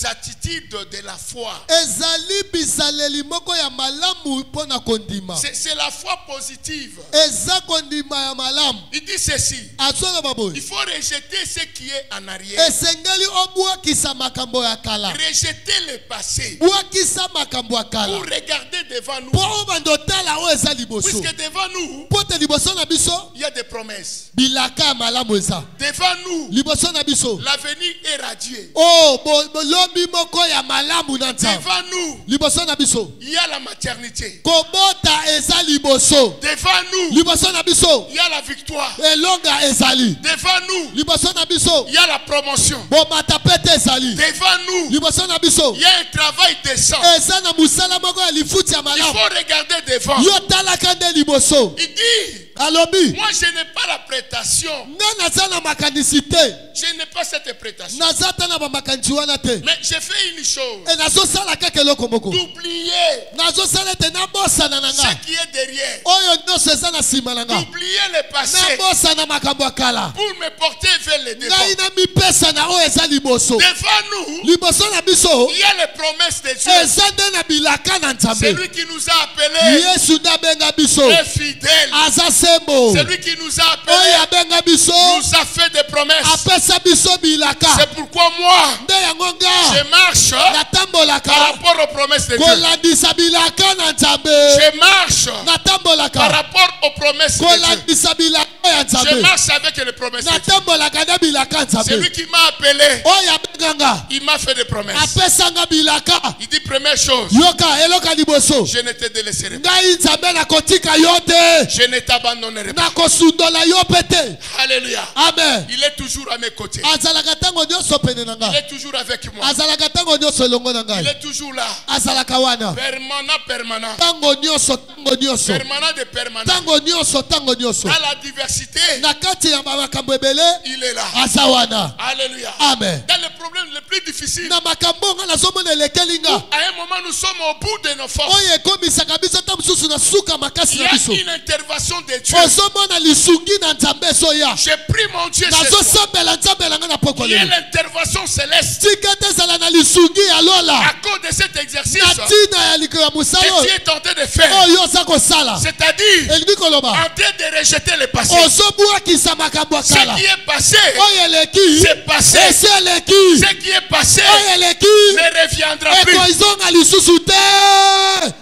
attitudes de la foi. ezali bizaleli moko ya malamu mpo na kondima C'est la foi positive. eza kondima ya malamu Il dit ceci. azoloba Il boye faut rejeter ce qui est en arrière. esengeli obwakisa makambo ya kala Rejeter le passé. bwakisa makambo ya Pour kala regarder devant nous. mpo obanda otala oyo eza liboso Puisque devant nous, mpo te liboso na biso il y a des promesses. bilaka ya malamu eza Devant nous, liboso na biso l'avenir est radieux. o lobi moko ya malamu na nzambe Devant nous, liboso na biso il y a la maternité. kobota eza liboso Devant nous, liboso na biso il y a la victoire. elonga ezali Devant nous, liboso na biso il y a la promotion. bomata pete ezali Devant nous, liboso na biso il y a un travail décent. eza na mosala moko ya lifuti ya Il malamu faut regarder devant. yo talaka nde liboso Il dit, alobi moi je n'ai pas la prétention. nga naza na makanisi te Je n'ai pas cette prétention. naza ta na bamakanisi wana te Mais j'ai fait une chose. e nazosala kaka eloko moko D'oublier nazosala ete nabosana na ce nga qui est derrière. oyo nyonso eza na nsima na nga D'oublier le passé. nabosana makambo ya kala Pour me porter vers le devant. ngai namipesa na oyo eza liboso Devant nous, liboso na biso il y a les promesses de Dieu. eza nde na bilaka na nzambe Celui qui nous a appelés yesu nde abenga biso est fidèle. aza sembo Celui qui nous a oyo appelés abenga biso nous a fait des promesses. apesa biso bilaka C'est pourquoi moi, nde yango je nga marche par natambolaka rapport aux promesses de Dieu. kolandisa bilaka na nzambe Je marche par natambolaka rapport aux promesses de Dieu. kolandisa bilaka ya Je nzambe marche avec les promesses de Dieu. natambolaka na bilaka ya C'est lui nzambe qui m'a appelé. oyo abenga nga Il m'a fait des promesses. apesanga bilaka Il dit première chose, yoka eloka liboso je ne te délaisserai pas. ngai nzambe nakotika yo te Je ne t'abandonnerai pas. nakosundola yo mpe te Alléluia. amen Il est toujours à mes côtés. azalaka ntango nyonso pene na Il nga est toujours avec moi. azalaka ntango nyonso elongo na Il ngai est toujours là. azalaka wana Permanent, permanent. ntango nyonso ntango nyonso Permanent de permanent. ntango nyonso ntango nyonso Dans la diversité, na kati ya makambo ebele il est là. aza wana Alléluia. amen Dans les problèmes les plus difficile. na makambo nga nazomona elekelinga À un moment, nous sommes au bout de nos forces. oyo ekomisaka biso ta mosusu na suka makasi Il y na a biso une intervention de Dieu. ozomona lisungi na nzambe ezoya J'ai pris mon Dieu ce soir. nazosambela nzambe na nga na poko Il y a lelo l'intervention céleste. tika te ezala na lisungi ya lola À cause de cet exercice na ntina ya likolo ya mosala que tu oyo es tenté de faire. oyo oza kosala C'est-à-dire, elingi koloba en train de rejeter le passé. ozobwakisa makambo ya Ce kala qui est passé, oyo eleki c'est passé. esi eleki Ce qui est passé oyo eleki ne reviendra plus. ekoizonga lisusu te.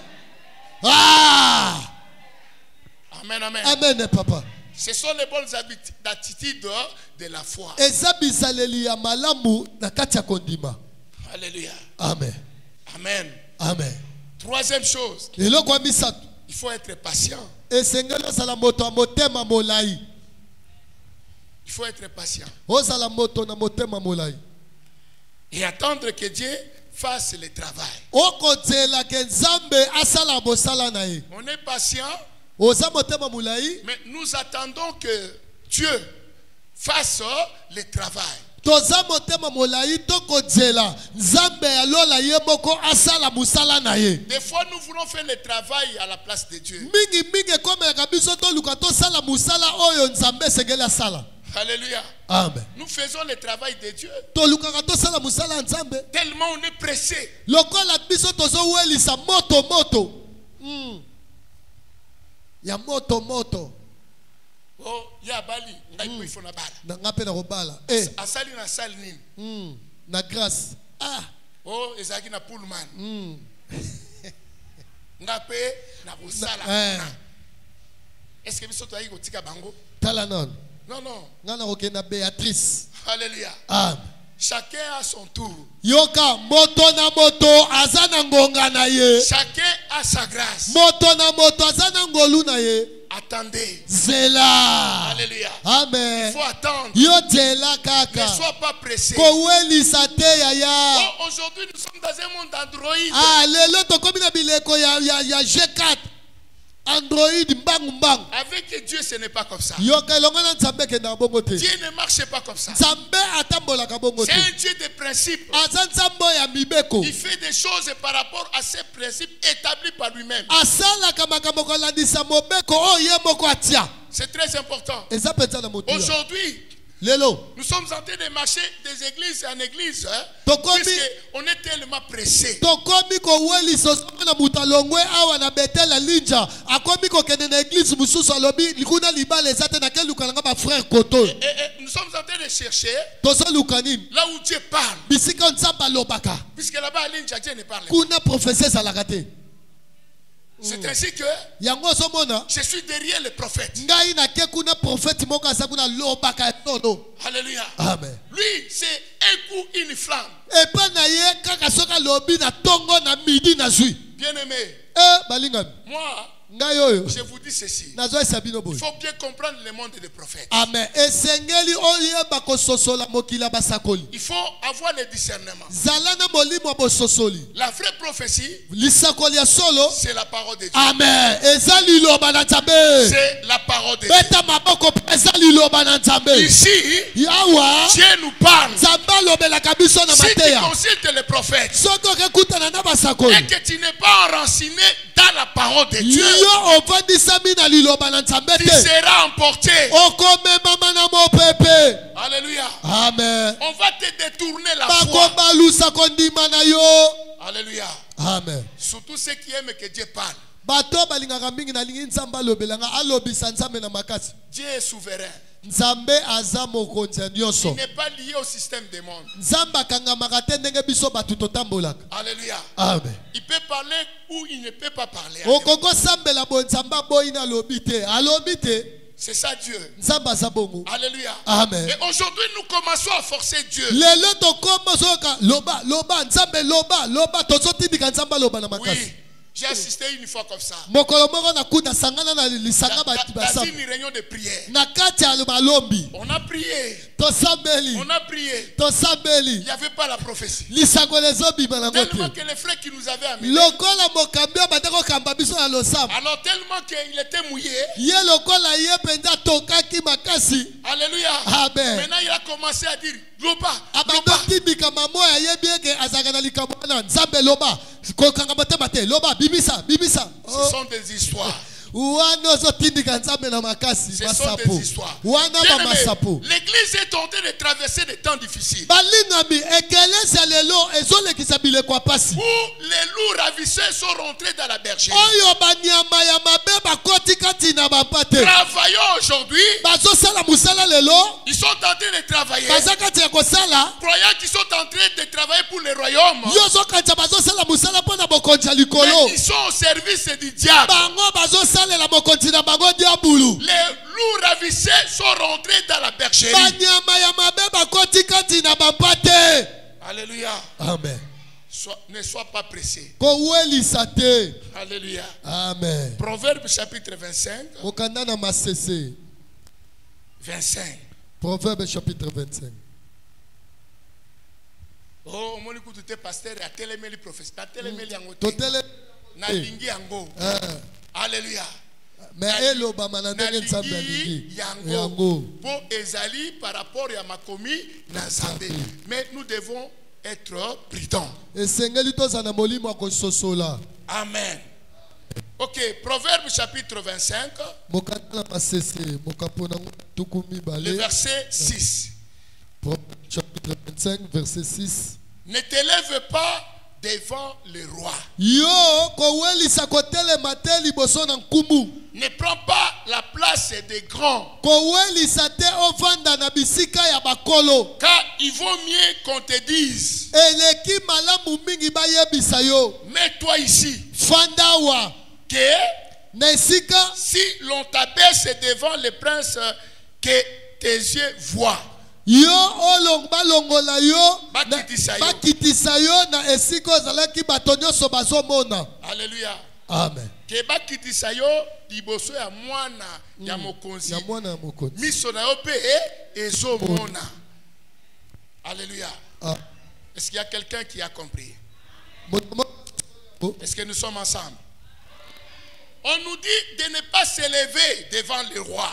Ah! Amen, amen. Amen papa. Ce sont les bonnes attitudes de la foi. eza bizaleli ya malamu na kati ya kondima. Alléluia. Amen. Amen. Amen. Troisième chose, eloko ya misato il faut être patient. esengeli ozala moto ya motema molai. Il faut être patient. ozala moto na motema molai Et attendre que Dieu fasse le travail. okozelaka nzambe asala mosala na ye. On est patient, oza motema molai mais nous attendons que Dieu fasse le travail. toza motema molai tokozela nzambe alola ye moko asala mosala na ye. Des fois, nous voulons faire le travail à la place de Dieu. mingi ekomelaka biso toluka tosala mosala oyo nzambe esengeli asala. Alléluia. Amen. Nous faisons le travail de Dieu. tolukaka tosala mosala ya nzambe Tellement on est pressé. lokola biso tozowelisa moto ya moto Oh, ya bali, ngai ko ifona bala. na nga mpe na kobala Asali na sali nini? na grâce Oh, ezaki na pullman. Ngape na kusala. Est-ce que biso toyi ko tika bango? tala non Non, non. nga na kokenda Béatrice. Alléluia. Amen. Chacun a son tour. yoka moto na moto aza na ngonga na ye. Chacun a sa grâce. moto na moto aza na ngolu na ye. Attendez. zela. Alléluia. Amen. Il faut attendre. yo zela Ne kaka sois pas pressé. kowelisa te yaya. Oh, aujourd'hui, nous sommes dans un monde Android. lelo tokomi na bileko ya G4 Android mbangu. Avec Dieu, ce n'est pas comme ça. yoka elongo na nzambe kenda bongo te. Dieu ne marche pas comme ça. nzambe atambolaka bongo C'est te. un Dieu de principes. aza nzambe ya mibeko. Il fait des choses par rapport à ses principes établis par lui-même. asalaka makambo kolandisa mobeko oyo ye moko atia. C'est très important. eza mpenza na motu. Aujourd'hui, lelo nous sommes en train de marcher des églises en église. Tokomi- Puisqu'on est tellement pressés. tokomi kowelisa ozonga na moto alongwe awa na betela linja akomi kokende na eglise mosusu alobi likuna libala eza te nakeluka nanga bafrère koto. Et nous sommes en train de chercher tozoluka nini là où Dieu parle. bisika nzambe alobaka Puisque là-bas, à Linja, Dieu ne parle pas. kuna profesi ezalaka te. C'est ainsi que yango ozomona je suis derrière le prophète. ngai nake kuna profeti moko aza kuna alobaka nono. Alléluia. Amen. Lui, c'est un coup, une flamme. epa na ye kaka soki alobi na tongo na midi na zwi. Bien-aimé, balingami moi, ngai oyo je vous dis ceci. nazoyesa bino Il boye. faut bien comprendre le monde des prophètes. amen esengeli oyeba kososola mokili ya basakoli. Il faut avoir le discernement. zala na molimo ya bososoli. La vraie prophétie, lisakoli ya solo. c'est la parole de Dieu. amen eza liloba na nzambe. C'est la parole de Dieu. beta maboko mpe eza liloba na nzambe. Ici, yawa Dieu nous parle. nzambe alobelaka biso na Si tu mateya. consultes les prophètes soki okekutana na basakoli et que tu n'es pas enraciné dans la parole de Dieu, yo ovandisami na liloba na nzambe tu te seras emporté. okomemama na mopepe. Alléluia. amen On va te détourner la foi. bakobalusa kondima na yo. Alléluia. amen Surtout ceux qui aiment que Dieu parle. bato balingaka mingi nalingi nzambe alobelanga alobisa nzambe na makasi. Dieu est souverain. nzambe aza mokonzi ya Il nyonso. n'est pas lié au système des mondes. nzambe akangamaka te ndenge biso bato totambolaka. Alléluia. amen Il peut parler ou il ne peut pas parler. okoko sambela boye nzambe aboyi na alobi te alobi te. C'est ça Dieu. nzambe aza bongo. Alléluia. amen Et aujourd'hui, nous commençons à forcer Dieu. lelo tokoma ozoyoka loba nzambe loba tozotindika nzambe aloba na makasi. Oui. J'ai assisté une fois comme ça. mokolo moko nakuta sangana na lisanga Dans basaba une réunion de prière. na kati ya malombi On a prié. tosambeli On a prié. Il tosambeli n'y avait pas la prophétie. lisango lezobima nango Tellement te que les frères qui nous avaient amenés. lokola mokambi oyo bande kokamba biso na losamba Alors tellement qu'il était mouillé. ye lokola ye mpenza tokaki makasi Alléluia. amen Maintenant il a commencé à dire Loba. abando tibika mamo ayebi eke azalaka na likambo wana nzambe loba kokanga motema te loba bimisa bimisa Ce sont des histoires. wana ozotindika nzambe na makasi Ce sont masapo des histoires. wana Bien-aimés, bamasapo l'église est en train de traverser des temps difficiles. balingami ekelesi lelo ezolekisa bileko ya pasi Où les loups ravisseurs sont rentrés dans la bergerie. oyo banyama ya mabe bakoti kati na bapate Travaillons aujourd'hui. bazosala mosala lelo Ils sont en train de travailler. baza kati ya kosala Croyant qu'ils sont en train de travailler pour le royaume. yo ozokanisa bazosala mosala mpo na bokonzi ya likolo Mais ils sont au service du diable. bango bazosalela mokonzi na bango diabulu Les loups ravisseurs sont rentrés dans la bergerie. banyama ya mabe bakoti kati na bapate Alléluia. amen Ne sois pas pressé. kowelisa te Alléluia. amen Proverbe chapitre 25. kokanda na masese 25. proverbe chapitre 25 Oh, mon écoute, tu es pasteur, à téléméli professeur, à téléméli yango. totele Na lingi yango. Alléluia. me elobama na ndenge nzambe alingi yango Pour ezali par rapport à makomi na nzambe. Mais nous devons être prudents. esengeli tozala na molimo ya kososola Amen. Ok, Proverbe chapitre 25, mokanda na masese mokapo nango tuku le mibale verset 6. Proverbe chapitre 25 verset 6 Ne t'élève pas devant le roi. yo kowelisa kotelema te liboso na nkumu Ne prends pas la place des grands, kowelisa te ovanda na bisika ya bakolo car il vaut mieux qu'on te dise, eleki malamu mingi bayebisa yo mets-toi ici, fandawa que na esika si l'on t'abaisse devant le prince, que tes yeux voient. yo balongola yo Bakitisa yo. bakitisa yo na esika ozalaki bato nyonso bazomona Alléluia. amen Que bakitisa yo liboso ya mwana ya mokonzi. ya mwana ya mokonzi Miso na yo pe ezomona. Alléluia. Ah. Est-ce qu'il y a quelqu'un qui a compris? Est-ce que nous sommes ensemble? On nous dit de ne pas s'élever devant le roi.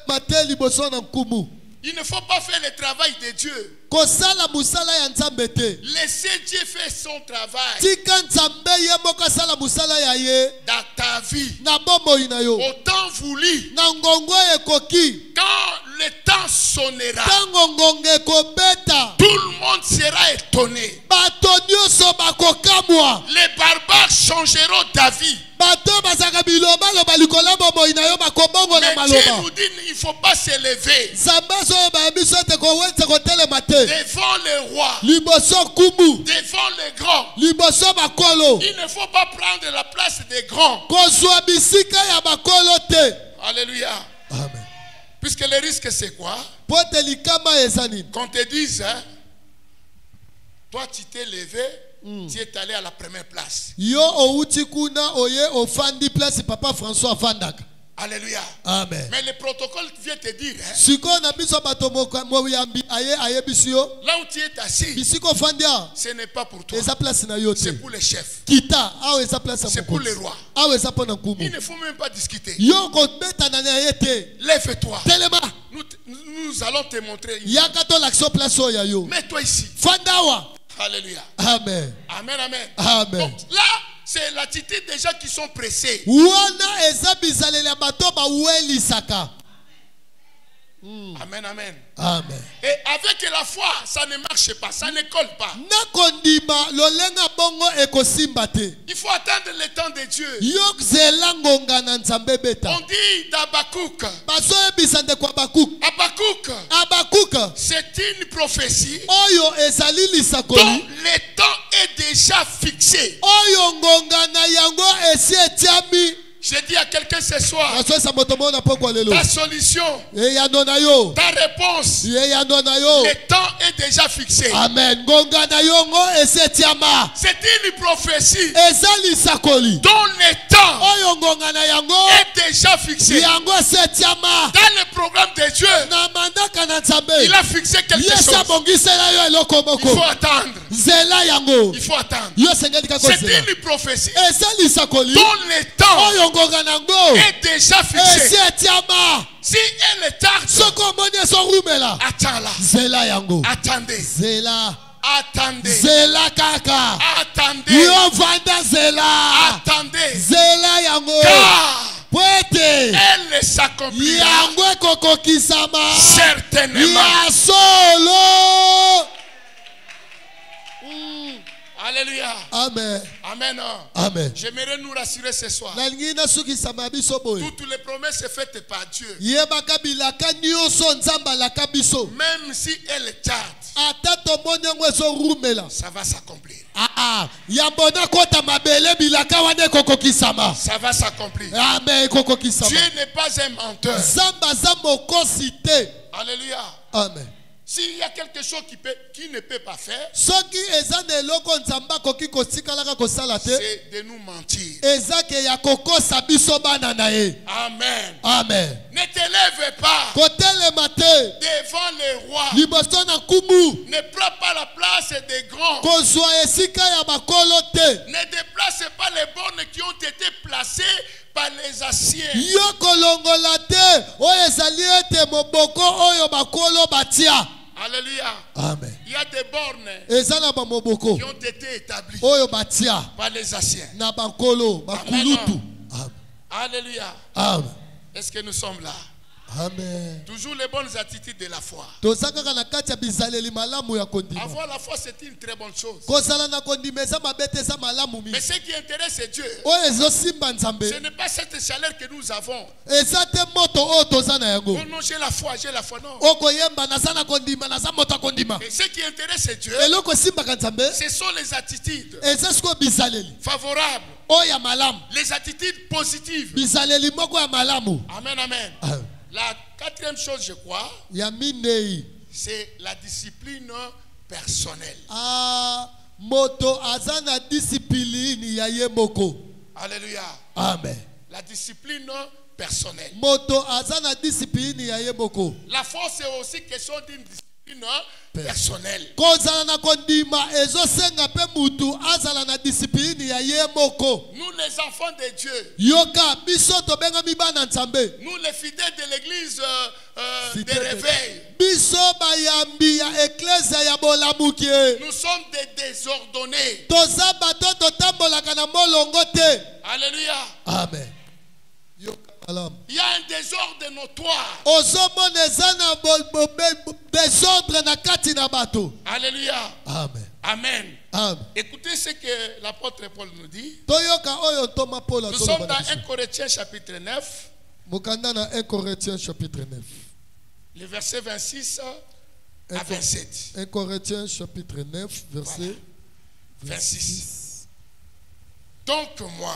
mate liboso na nkumu Il ne faut pas faire le travail de Dieu. kosala mosala ya nzambe te Laissez Dieu faire son travail tika nzambe ye moko asala mosala ya ye dans ta vie. na bomoi na yo Au temps voulu, na ngongo ekoki quand le temps sonnera, ntango ngongo ekobeta tout le monde sera étonné. bato nyonso bakokamwa Les barbares changeront d'avis. bato bazalaka bilobaloba likolo ya bomoi na yo bakobongola Mais Dieu maloba nous dit il ne faut pas s'élever nzambe azoyoba biso ete kowelisa kotelema te devant le roi, liboso kumu devant les grands. liboso bakolo Il ne faut pas prendre la place des grands. kozwa bisika ya bakolo te Alléluia. amen Puisque le risque c'est quoi? po te likama eza nini Qu'on te dise, hein, toi tu t'es levé, tu es allé à la première place. yo outi kuna oye ofandi place papa François afandaka Alléluia. amen Mais le protocole vient te dire, hein, sikoyo na biso bato moyambi aye ayebisi yo là où tu es assis, bisika ofandi awa ce n'est pas pour toi. eza place na yo te C'est pour les chefs. kita awa eza place ya C'est pour mokonzi les rois. awa eza mpo na Il nkumu ne faut même pas discuter. yo kobetana na ye te Lève-toi. telema Nous allons te montrer. yaka tolakisa place oyo ya yo Mets-toi ici. fanda awa Alléluia. amen Amen, amen. amen Donc là, c'est l'attitude des gens qui sont pressés. wana eza bizaleli ya bato bawelisaka Amen, amen. amen Et avec la foi, ça ne marche pas, ça ne colle pas. nakondima lolenga bongo ekosimba te Il faut attendre le temps de Dieu. yo zela ngonga na nzambe beta On dit d'Abakouk. bazoyebisa ndeko abakuku Abakouk, abakuku c'est une prophétie oyo ezali dont lisakoli le temps est déjà fixé. oyo ngonga na yango esi etiami Je dis à quelqu'un ce soir, nasoesa moto moko na pokwa lelo ta solution, eyano na yo ta réponse, eyano na yo le temps est déjà fixé. Amen. Ngonga na yongo esetiama. C'est une prophétie Ezali sakoli. dont le temps Oyo ngonga na yango est déjà fixé. yango esetiama. Dans le programme de Dieu, Na mandaka na Nzambe. il a fixé quelque Yesa chose. bongisela yo eloko Il moko. faut attendre. Zela yango. Il faut attendre. Yo sengeli kako C'est zela. une prophétie Ezali sakoli. dont le temps Oyo ngonga nango est déjà fixé. esetiama. Si elle est tarde, Soko moni so rumela. attends-la. Zela yango. Attendez. Zela. Attendez. Zela kaka. Attendez. Yo vanda zela. Attendez. Zela yango. Car Pwete. elle s'accomplira Yango ekokokisama. certainement. Ya solo. Alléluia. Amen. Amen. Amen. J'aimerais nous rassurer ce soir. Nalingi nasukisama biso boye. Toutes les promesses faites par Dieu, Yebaka bilaka nyonso Nzambe alaka biso. même si elle est tarde, Ata tomoni yango ezorumela. ça va s'accomplir. Yambona kota mabele bilaka wana ekokokisama. Ça va s'accomplir. Amen ekokokisama. Dieu n'est pas un menteur. Nzambe aza mokosi te. Alléluia. Amen. S'il y a quelque chose qui ne peut pas faire, Soki eza na eloko Nzambe akoki kosikalaka kosala te. c'est de nous mentir. Eza ke ya kokosa biso bana na ye. Amen. Amen. Ne t'élève pas Kotelema te. devant les rois. Liboso na nkumu. Ne prends pas la place des grands. Kozwa esika ya bakolo te. Ne déplace pas les bornes qui ont été placées par les anciens. Yo kolongola te. Oyo ezali ete moboko oyo bakolo batia. Alléluia. Amen. Il y a des bornes Eza na bamoboko qui ont été établies oyo batia par les anciens. na bakolo bakulutu. Amen. Alléluia. Amen. Est-ce que nous sommes là? Amen. Toujours les bonnes attitudes de la foi. Toza kaka na kati ya bizaleli malamu ya kondima. Avoir la foi, c'est une très bonne chose. Kozala na kondima eza mabe te eza malamu mingi. Mais ce qui intéresse Dieu, Oyo ezosimba Nzambe. ce n'est pas cette chaleur que nous avons. Eza te moto oyo toza na yango. Oh non, j'ai la foi, non. Okoyemba naza na kondima naza moto akondima. Et ce qui intéresse Dieu, Eloko esimbaka Nzambe ce sont les attitudes eza sikoyo bizaleli favorables, oyo ya malamu. les attitudes positives. Bizaleli moko ya malamu. Amen, amen. Amen. La quatrième chose, je crois, Ya minei. c'est la discipline personnelle. Moto aza na discipline ya ye moko. Alléluia. Amen. La discipline personnelle. Moto aza na discipline ya ye moko. La force est aussi question d'une discipline personnelle. Kozala na kondima ezosenga pe mutu azala na discipline ya ye moko. Nous les enfants de Dieu, Yoka biso tobenga mibana Nzambe. nous les fidèles de l'église de Fidèles. réveil, Biso bayambi ya eklezia ya bolamuki. nous sommes des désordonnés. Toza bato totambolaka na molongo te. Alléluia. Amen. Yoka malamu. Il y a un désordre notoire. Ozomona eza na désordre na kati na bato. Alléluia. Amen. Amen. Amen. Écoutez ce que l'apôtre Paul nous dit. Toyoka oyo toma Paul Nous sommes dans 1 Corinthiens chapitre 9, Mokanda na 1 Corinthiens chapitre 9. le verset 26 à 27. 1 Corinthiens chapitre 9 verset 26. Donc moi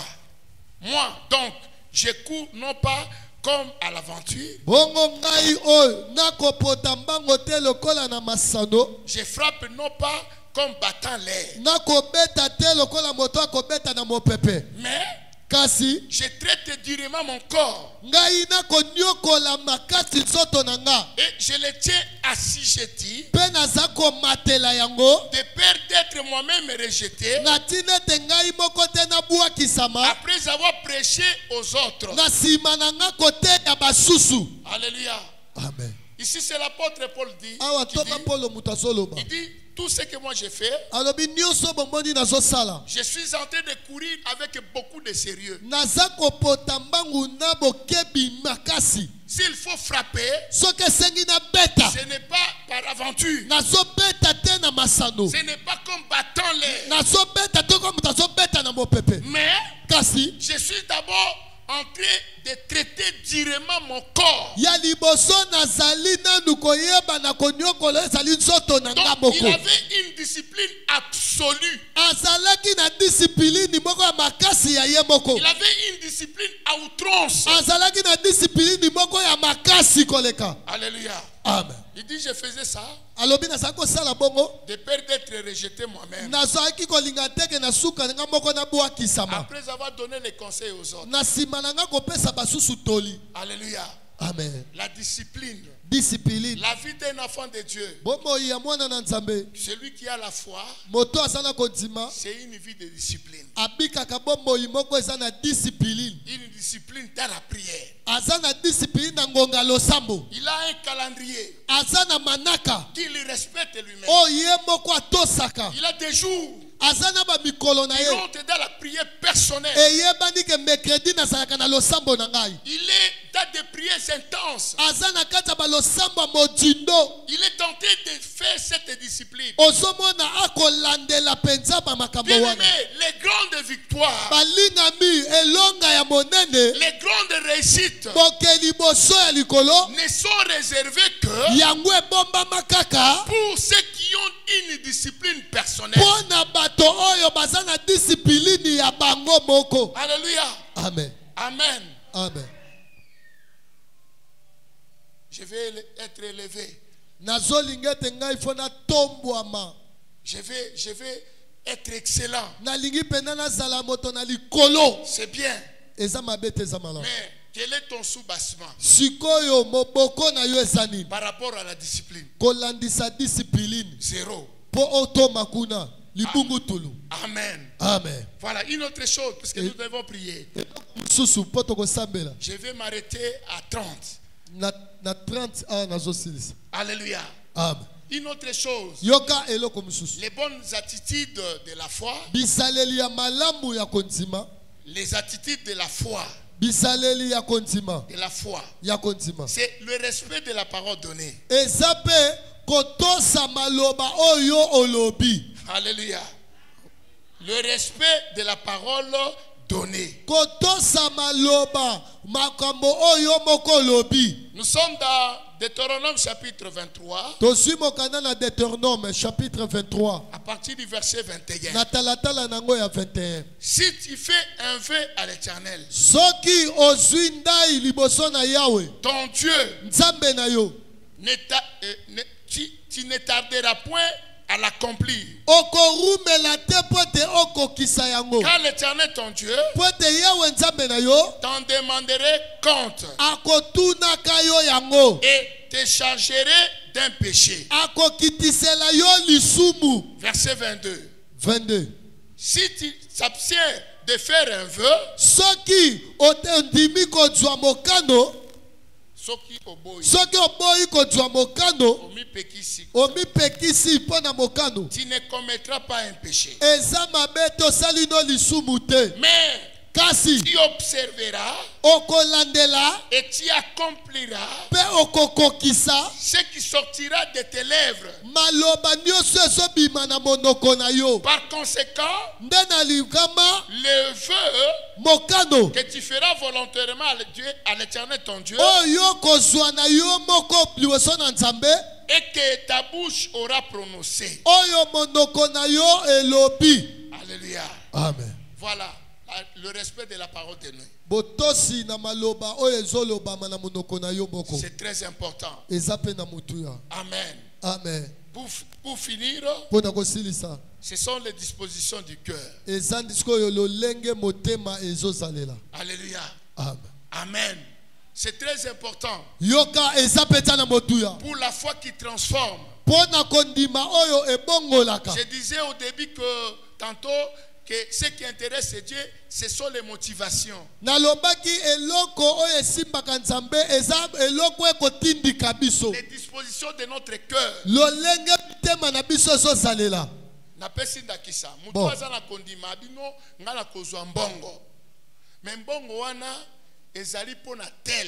donc, je cours non pas comme à l'aventure. Bongo ngai oyo nakopota mbango te lokola na masano. Je frappe non pas comme battant l'air. Nakobeta te lokola moto akobeta na mopepe. Mais Kasi je traite durement mon corps. ngai nakonyokola makasi nzoto na nga. Et je le tiens assujetti Pe naza komatela yango. de peur d'être moi-même rejeté Na tina ete ngai moko te nabwakisama. après avoir prêché aux autres. Na nsima na nga koteya basusu. Alléluia. Amen. Ici c'est l'apôtre Paul dit, Awa qui toka dit, Paulo mutu azoloba. il dit tout ce que moi j'ai fait, Alobi nyonso bomoni nazosala. je suis en train de courir avec beaucoup de sérieux. Naza kopota mbangu na bokebi makasi. S'il faut frapper, Soki esengi na beta. ce n'est pas par aventure. Nazobeta te na masano. Ce n'est pas comme battant l'air. Nazobeta te ko mutu azobeta na mopepe. Mais Kasi je suis d'abord en train de traiter durement mon corps. ya liboso nazali nanu koyeba na konyokola ezali nzoto na nga Donc il moko. avait une discipline absolue. Azalaki na discipline moko ya makasi ya ye moko. Il avait une discipline à outrance. Azalaki na discipline moko ya makasi koleka. Alléluia. Amen. Il dit dit je faisais ça alobi na sako sala bongo de peur d'être rejeté moi-même. nazaki kolinga teke na suka nga moko na bwakisama Après avoir donné les conseils aux autres. na sima na nga kopesa basusu toli. Alléluia. Amen. La discipline. Discipline. La vie d'un enfant de Dieu. Bomoi ya mwana na nzambe Celui qui a la foi, moto asana kondima c'est une vie de discipline. abikaka bomoi moko eza na discipline. Une discipline dans la prière. aza na discipline na ngonga losambo. Il a un calendrier aza na manaka qu'il respecte lui-même. oyo ye moko atosaka. Il a des jours aza na bamikolo na qui ye rentrent dans la prière personnelle. eyebani ke mercredi nasalaka na losambo na ngai. Il est dans des prières intenses. aza na kati ya balosambo ya modindo. Il est tenté de faire cette discipline. ozomona akolandela penza bamakambo Bien wana. aimé, les grandes victoires, balingami elonga ya monene les grandes réussites bokeli boso ya likolo ne sont réservées que yango ebombama kaka pour ceux qui ont une discipline personnelle. mpo na bato oyo baza na disipline ya bango moko. Alléluia. Amen. Amen. Amen. Je vais être élevé. nazolinga ete ngai fo natombwama. Je vais être excellent. nalingi mpenza nazala moto na likolo. C'est bien. eza mabe te eza malamu. Mais quel est ton soubassement sikoyo moboko na yo eza nini par rapport à la discipline? kolandisa disipline Zéro. mpo otoma kuna libungutulu. Amen. Amen. Voilà une autre chose, parce que nous devons prier. mosusu mpo tokosambela Je vais m'arrêter à 30. na 30 awa nazosilisa. Alléluia. Amen. Une autre chose, yoka eloko mosusu les bonnes attitudes de la foi, bisaleli ya malamu ya kondima. les attitudes de la foi, bisaleli ya kondima de la foi, ya kondima c'est le respect de la parole donnée. eza mpe kotosa maloba oyo olobi. Alléluia. Le respect de la parole donnée. kotosa maloba makambo oyo moko olobi. Nous sommes dans Deutéronome chapitre 23, tozwi mokanda na Deutéronome chapitre 23 à partir du verset 21. na talatala nango ya 21. Si tu fais un vœu à l'Éternel, soki ozwi ndai liboso na yawe ton Dieu, nzambe na yo tu ne tarderas point à l'accomplir. okorumela te po ete okokisa yango. Car l'Éternel ton Dieu po ete yawe nzambe na yo t'en demanderait compte akotunaka yo yango et te chargerait d'un péché. akokitisela yo lisumu. Verset 22. 22. Si tu t'abstiens de faire un vœu, soki ondimi kozwa mokano soki oboyi, soki oboyi kozwa mokano omipekisi, omipekisi mpo na mokano tu ne commettras pas un péché. eza mabe tosali no lisumu te. Mais kasi tu observeras okolandela et tu accompliras mpe okokokisa ce qui sortira de tes lèvres. maloba nyonso ezobima na monoko na yo. Par conséquent, nde na likama le vœu mokano que tu feras volontairement à l'Éternel ton Dieu oyo kozwa na yo moko liboso na nzambe et que ta bouche aura prononcé. oyo monoko na yo elobi. Alléluia. Amen. Voilà le respect de la parole de nous. botosi na maloba oyo ezolobama na monoko na yo moko C'est très important. eza mpe na mutu ya. Amen. Amen. Pour finir, mpo na kosilisa ce sont les dispositions du cœur. eza ndisiko oyo lolenge motema ezozalela. Alléluia. Amen. Amen. C'est très important yoka eza mpe tia na motuya pour la foi qui transforme. mpo na kondima oyo ebongolaka. Je disais au début que tantôt que ce qui intéresse Dieu, ce sont les motivations. nalobaki eloko oyo esimbaka nzambe eza eloko ekotindika biso. Les dispositions de notre cœur. lolenge mitema na biso ezozalela. Napesi ndakisa. Mutu Bon. aza na kondima bino ngala kozwa mbongo. Mais mbongo wana ezali pona tel.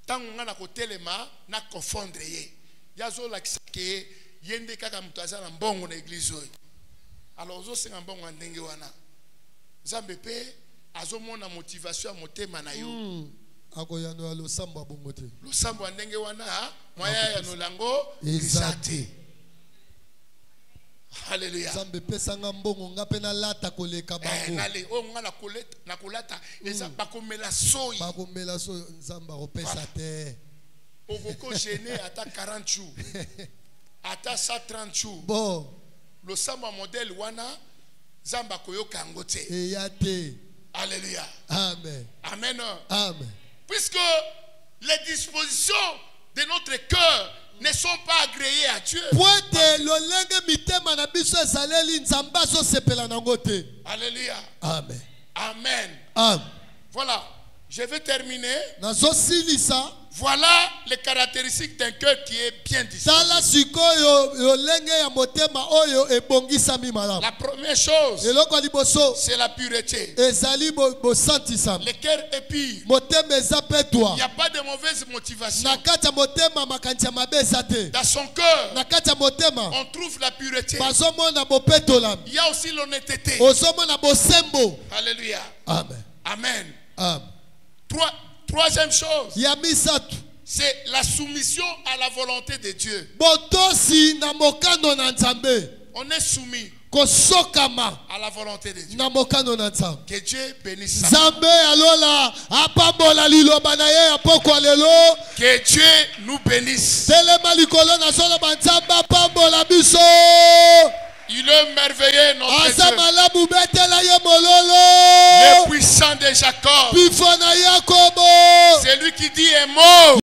Tango ngana kotelema na confondre ye. Yazo lakisa ke yende kaka mutu aza na mbongo na église oyo. Alors ozo senga mbongo ndenge wana. Nzambe pe azomona motivation ya motema na yo. akoyano ya losambo abongo te. Losambo ya ndenge wana moya ya nolango eza te. ezate. Alléluia. nzambe pesanga mbongo nga mpe nalata koleka bango. Nale o nga na kolata eza bakomela soyi. bakomela so nzambe akopesa te. Okoko gêné à ta 40 jours. À ta 130 jours. Bon. Le samba modèle wana zamba koyo kangote. Eyate. Alléluia. Amen. Amen. Amen. Puisque les dispositions de notre cœur ne sont pas agréées à Dieu. Alléluia. Amen. Amen. Amen. Voilà. Je vais terminer. Voilà les caractéristiques d'un cœur qui est bien disposé. La première chose, c'est la pureté. Le cœur est pur. Il n'y a pas de mauvaise motivation. Dans son cœur, on trouve la pureté. Il y a aussi l'honnêteté. Alléluia. Amen. Amen. Amen. Troisième chose, c'est la soumission à la volonté de Dieu. On est soumis à la volonté de Dieu. Que Dieu bénisse ça. Que Dieu nous bénisse. Il est merveilleux, notre Dieu. Le puissant de Jacob. C'est lui qui dit un mot.